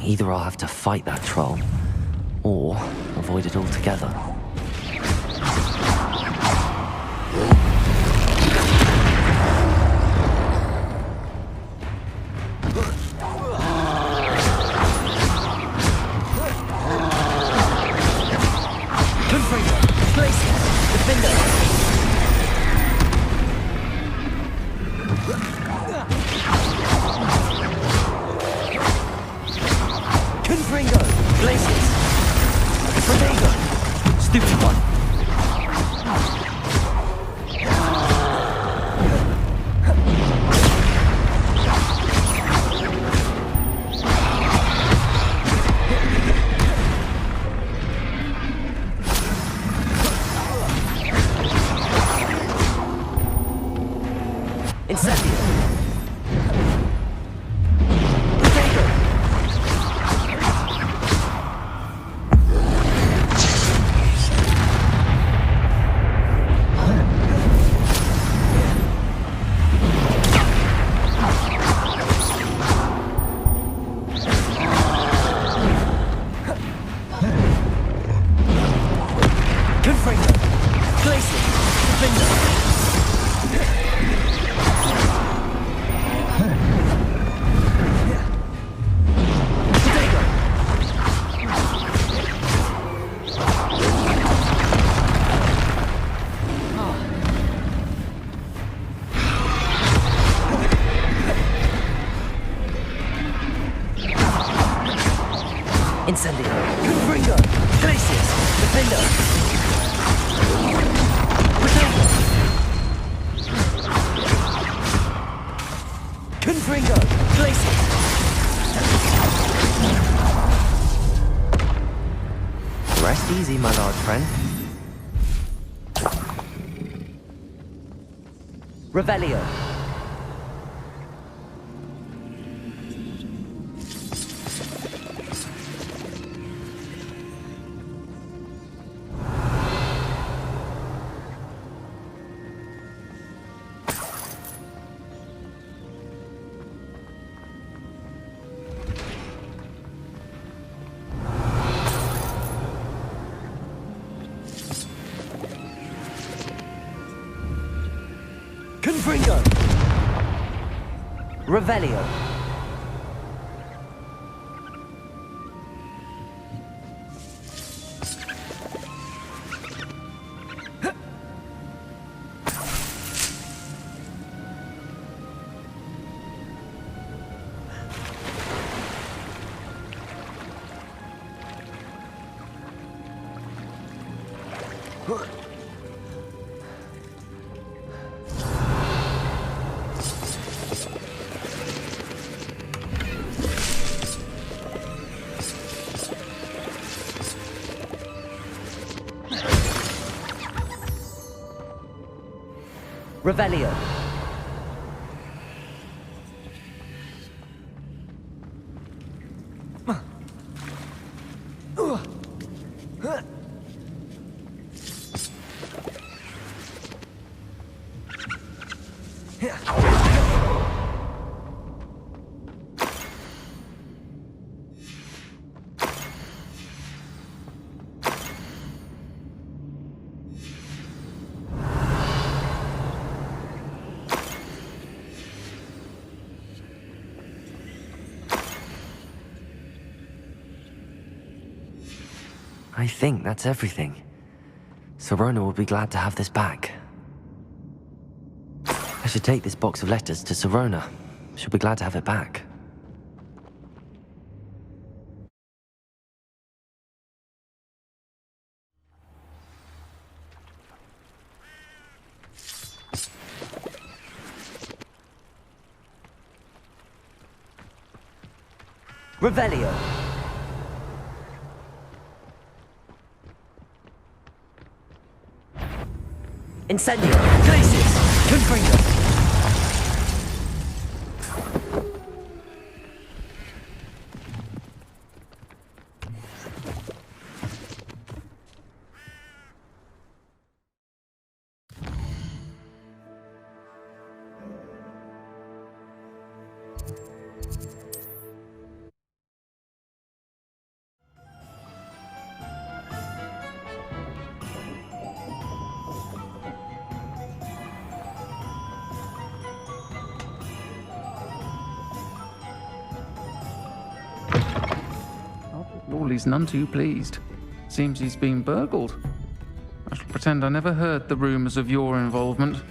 Either I'll have to fight that troll, or avoid it altogether. Rest easy, my large friend. Revelio. Confringo! Revelio. Revelio. I think that's everything. Sirona will be glad to have this back. I should take this box of letters to Sirona. She'll be glad to have it back. Revelio. Incendio! Glacis! Confringo! Lawley's none too pleased. Seems he's been burgled. I shall pretend I never heard the rumours of your involvement.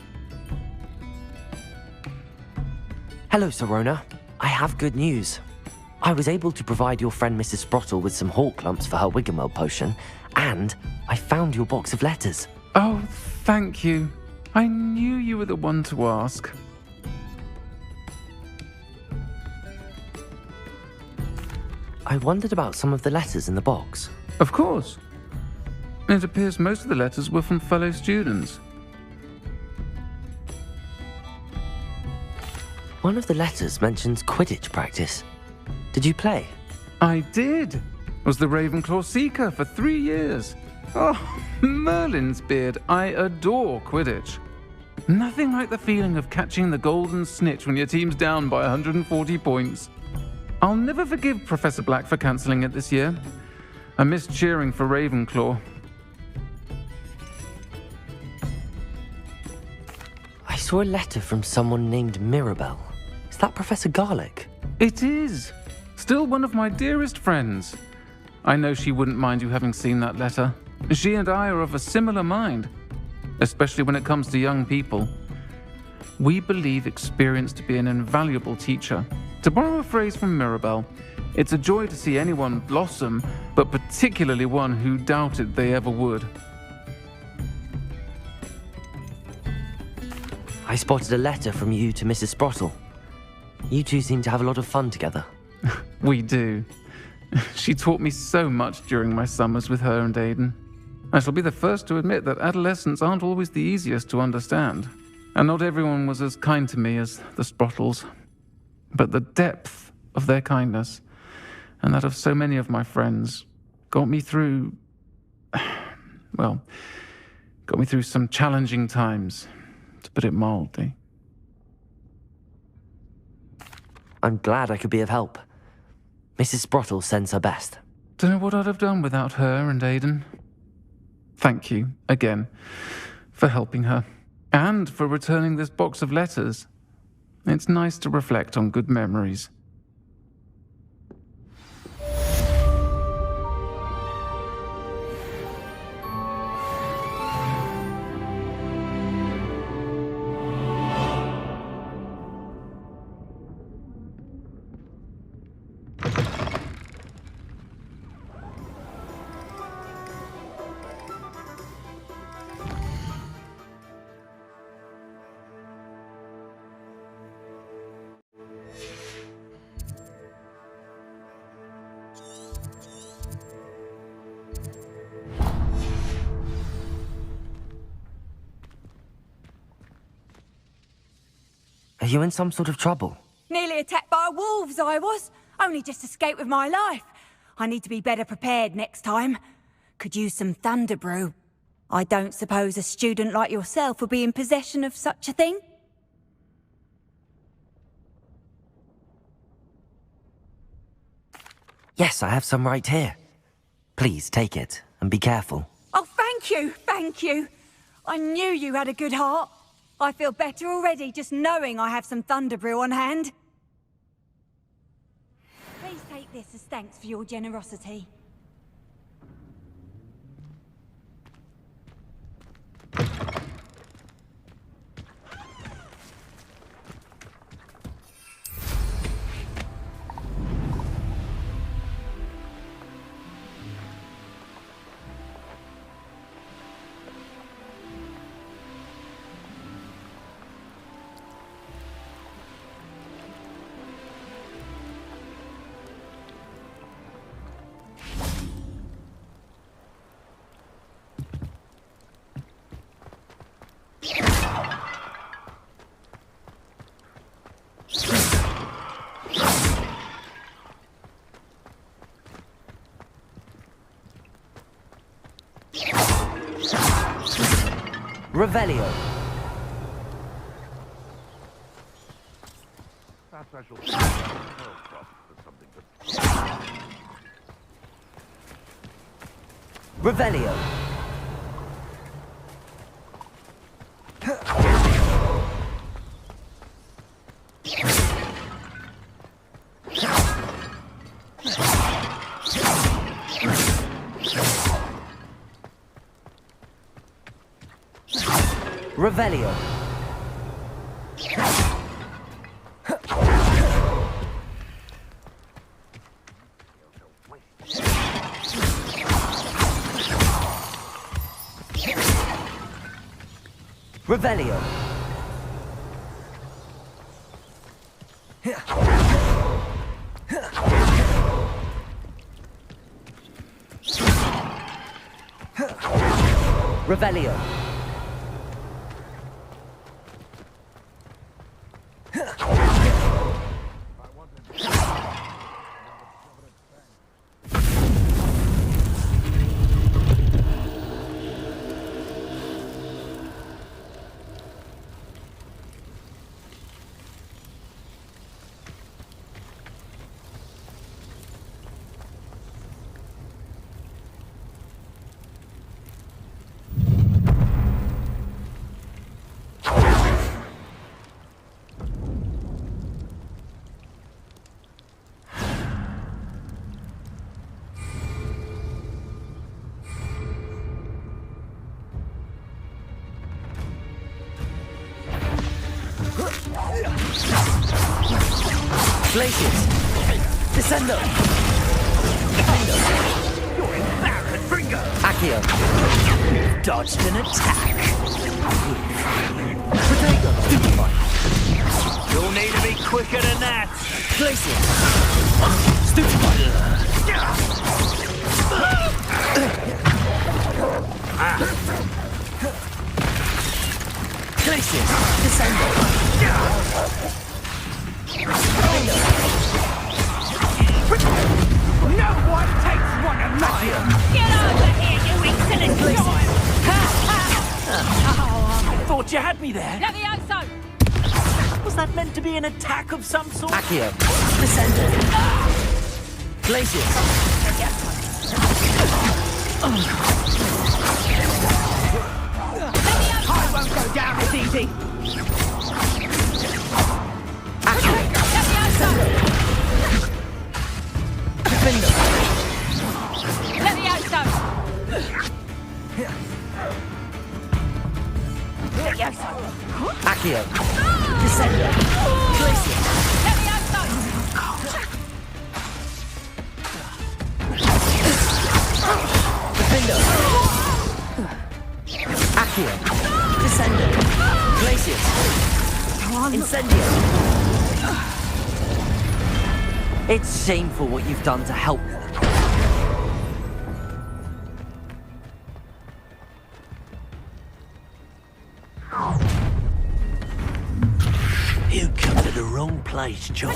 Hello, Serona. I have good news. I was able to provide your friend Mrs. Sprottle with some hawk lumps for her Wiggenweld potion, and I found your box of letters. Oh, thank you. I knew you were the one to ask. I wondered about some of the letters in the box. Of course. It appears most of the letters were from fellow students. One of the letters mentions Quidditch practice. Did you play? I did. Was the Ravenclaw Seeker for 3 years. Oh, Merlin's beard. I adore Quidditch. Nothing like the feeling of catching the golden snitch when your team's down by 140 points. I'll never forgive Professor Black for cancelling it this year. I missed cheering for Ravenclaw. I saw a letter from someone named Mirabelle. Is that Professor Garlick? It is. Still one of my dearest friends. I know she wouldn't mind you having seen that letter. She and I are of a similar mind, especially when it comes to young people. We believe experience to be an invaluable teacher. To borrow a phrase from Mirabelle, it's a joy to see anyone blossom, but particularly one who doubted they ever would. I spotted a letter from you to Mrs. Sprottle. You two seem to have a lot of fun together. We do. She taught me so much during my summers with her and Aidan. I shall be the first to admit that adolescents aren't always the easiest to understand, and not everyone was as kind to me as the Sprottles. But the depth of their kindness, and that of so many of my friends, got me through some challenging times, to put it mildly. I'm glad I could be of help. Mrs. Sprottle sends her best. Don't know what I'd have done without her and Aidan. Thank you, again, for helping her, and for returning this box of letters. It's nice to reflect on good memories. Are you in some sort of trouble? Nearly attacked by wolves, I was. Only just escaped with my life. I need to be better prepared next time. Could use some thunder brew. I don't suppose a student like yourself would be in possession of such a thing? Yes, I have some right here. Please take it, and be careful. Oh, thank you, thank you. I knew you had a good heart. I feel better already just knowing I have some thunder brew on hand. Please take this as thanks for your generosity. Revelio. Revelio. Revelio. Revelio. Revelio. Glaciers. Descendo. You're embarrassed, Bringo! Accio. Dodged an attack. Protego. Stupefy. You'll need to be quicker than that. Glaciers. Stupefy. Glaciers. Descendo. No one takes one of mine! Get over here, you insolent giant! I thought you had me there. Levioso! Was that meant to be an attack of some sort? Accio. Descendo. Glaciers. I won't go down as easy. Defendo. Levioso! Levioso! Accio. Descendo. Glaciers. Levioso! Defendo. Accio. Descendo. Glaciers. Incendio. It's shameful what you've done to help. You come to the wrong place, John.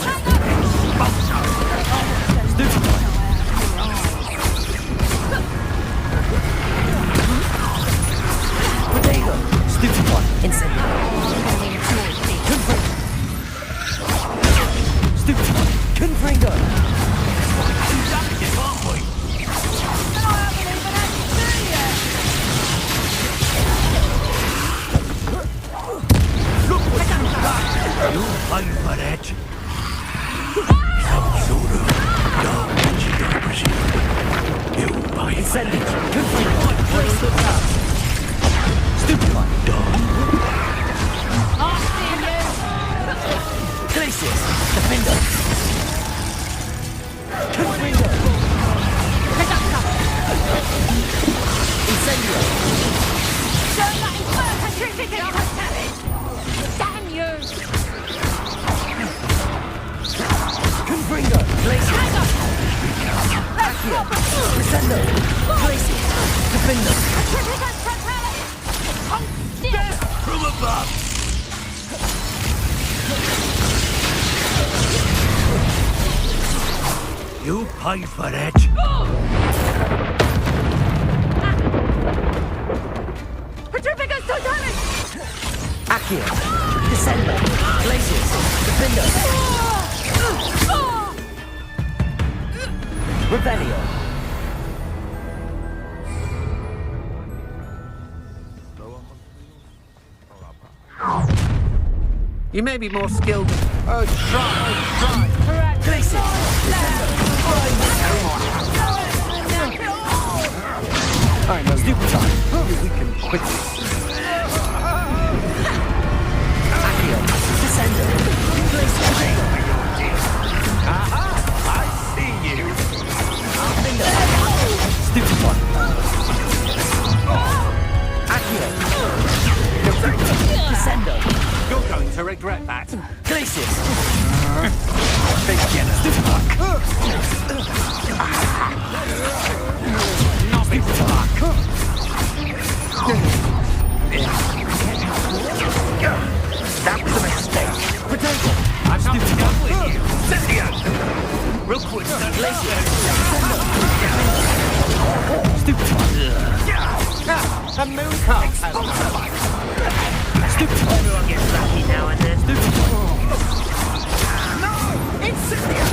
Protego. Stupefy. Incendio. Stupefy. Confringo. You'll pay for that. Some sort of dark magic, I presume. You'll pay for Incendio. that. Confringo. Stupefy. Glaciers. Defendo. Confringo. Incendio. Damn you! Confringo. Glaciers. Accio. Descendo. Glaciers. Defendo. From above. You'll pay for that. Petrificus Accio. Descendo. Glacius. Defendo. Revelio. You may be more skilled than... Oh, try. Glacius. I know stupid time. We can quickly... Accio. Descendo. Glacius. Aha! I see you. Defendo. Stupid one. Accio. Descendo. You're going to regret that. Glacius. Beginner. Stupid one. Stupid one. That was a mistake. Potato. I'm not done with you. Cynthia! Real quick. Glacius. Stupid one. A moon cart. Stupid one. Everyone gets lucky now and then. Stupid one. No! It's Cynthia!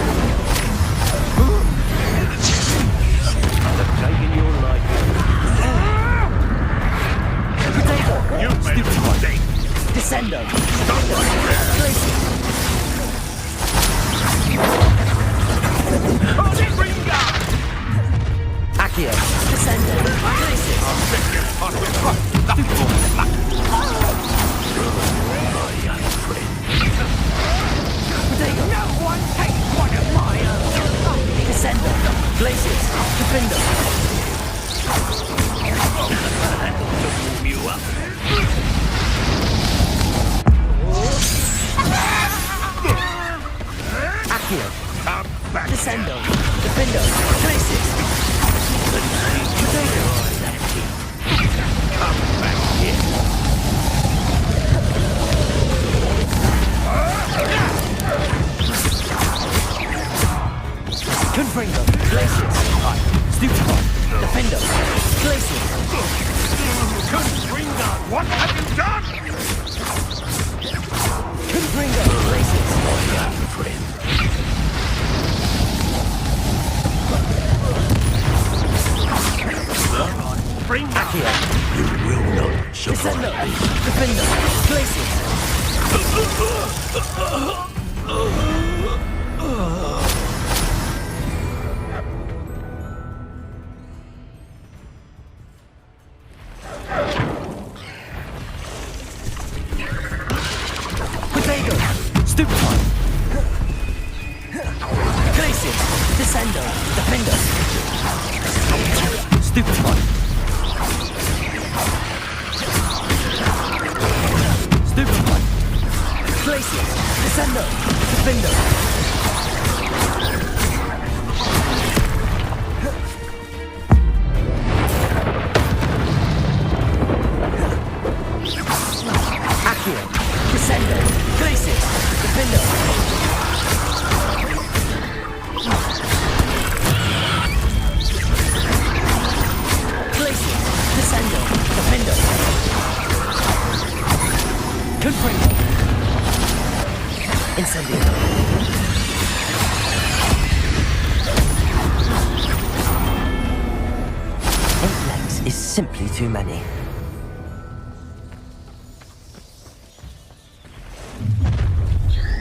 I've taken your life. Potato. You made a Stupid one. mistake. Descendo. Stop right there. Glacius. Accio. Descendo. Glacius. Potato. No one takes one of my own. Descendo. Glacius. Defendo. Warm you up. Accio. Come back. Descendo. Defendo. Glacius. Potato. Come back here. Confringo. Glacius. Stupid one. Defendo. Glacius. Confringo, what have you done? Confringo. Glacius. Young friend. Bring Accio. You will not survive. Descendo. Defendo. Glacius. Potato. Stupid one. Glacius. Descendo. Defendo. Stupid one. Stupid one. Glacius. Descendo. Defendo. Accio. Descendo. Glacius. Defendo. Glacius. Descendo. Defendo. Confringo. Incendio. Eight legs is simply too many.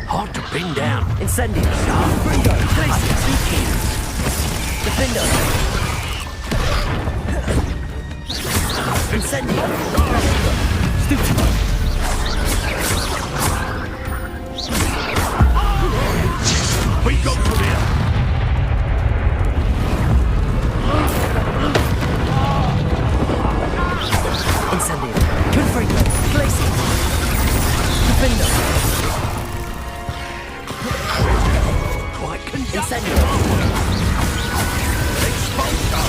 Hard to pin down. Incendio. Confringo. Glacius. Defendo. Incendio. Stupid. We go from here. Incendio. Confringo. Glacius. Defendo. Quite conducted. Incendio. Expulso.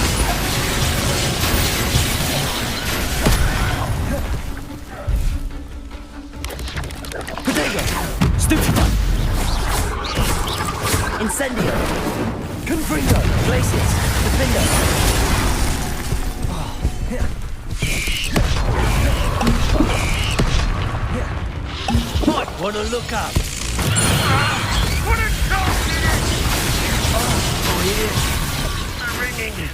Potato. Stupid one. Incendio. Confringo. Glacius. Defendo. Might want to look up. What a shot! Oh, yeah. I'm ringing.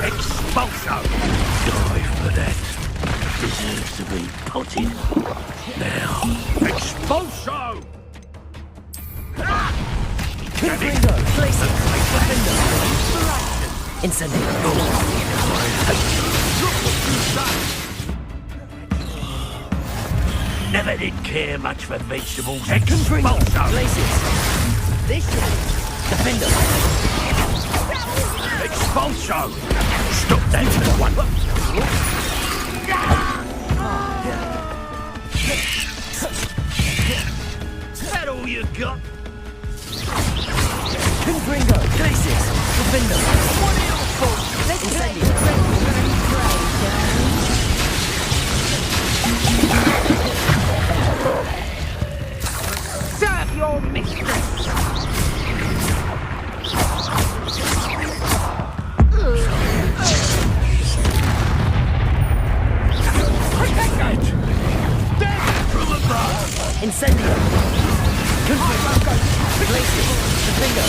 Expulso! Die for that. Deserves to be potted. Now. Expulso! Confringo, place it. Defender. Incendio. Never did care much for vegetables. Confringo, Expulso! places. This Defender. Expulso! Stop that for one. Is that all you got? Confringo, places. Defender. Incendio. Serve your mistress! Incendio. Confringo. Places. Defender.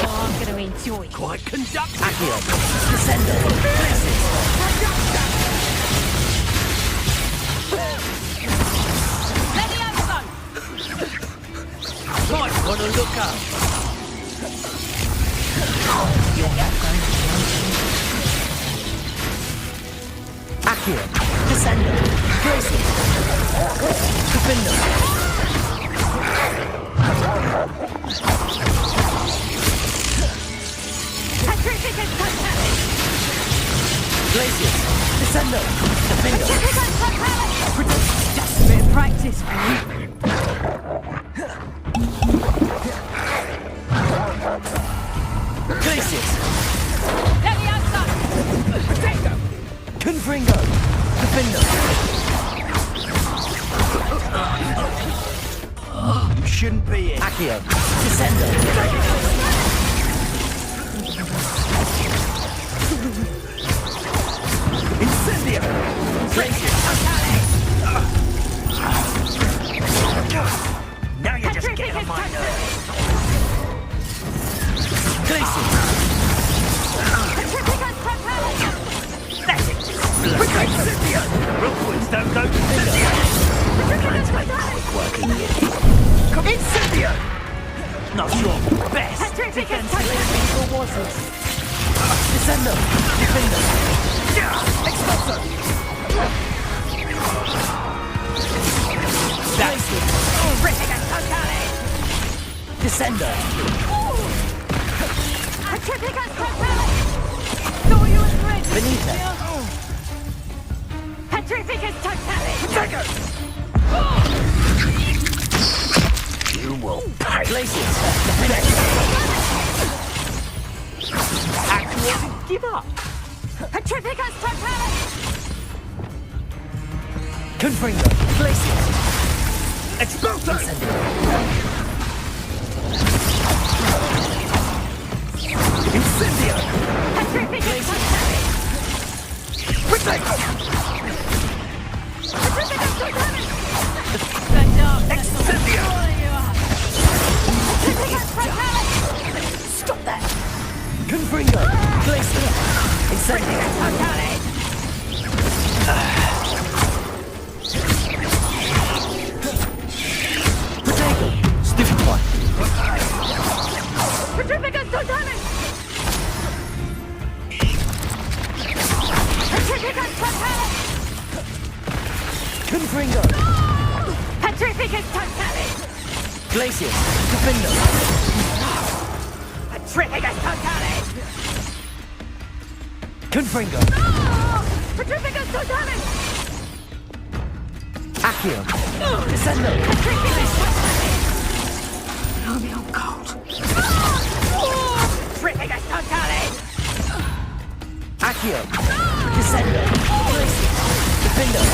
Oh, I'm going to enjoy it. Quite conductive. Accio. Descendo. Places. Might want to look up. Accio. Descendo. Places. Defender. Glacius, Descendo, Defender. Just a bit of practice for you. Glacius. Confringo, Defender. You shouldn't be here. Accio, Descendo. Incendio! Glacius. Now you're just getting on my nerves. Glacius. That's it. Incendio! Rookwoods don't go to Incendio! Working here. Incendio! Not your best. Descendo, Defender. Expulso. Glacius. Descendo. Benita. You will pay. Glacius. Defender. Give up. Confringo. Glacius. Expulso! Incendio. Stop that. Confringo. Glacius. Incendio. Potato. Stiff one. Confringo. Glacius. Defender. Confringo. Accio. Descendo. Romeo Cold. Accio. Descendo. Glacius. Defender.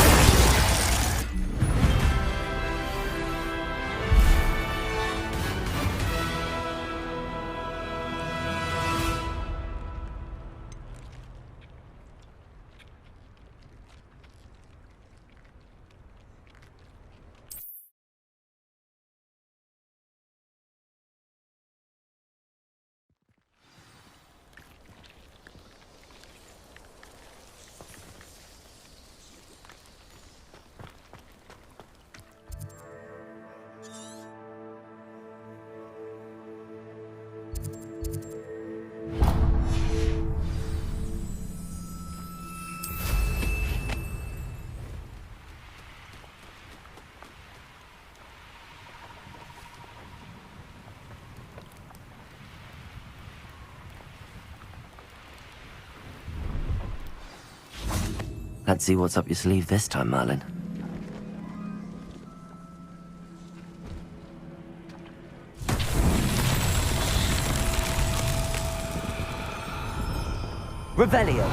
Let's see what's up your sleeve this time, Merlin. Revelio.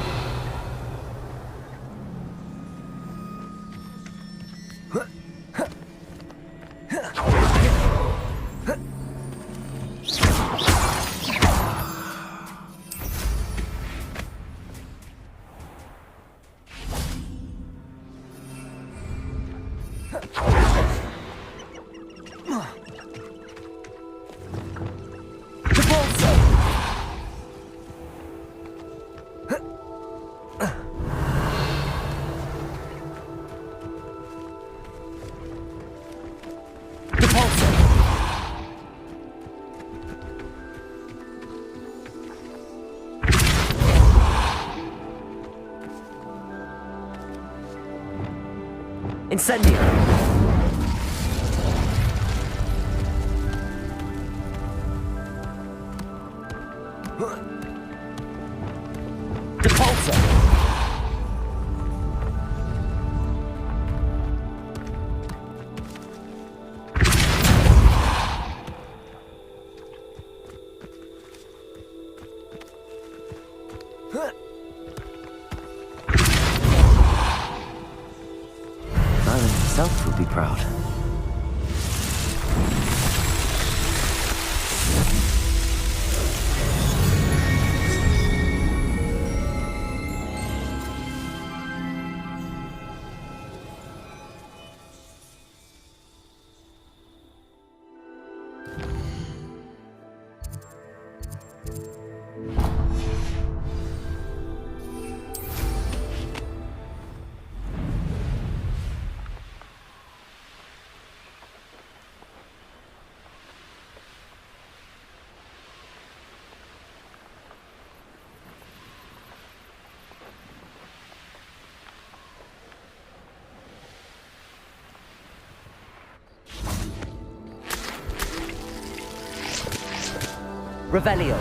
Incendio! Depulso! Merlin himself would be proud. Revelio.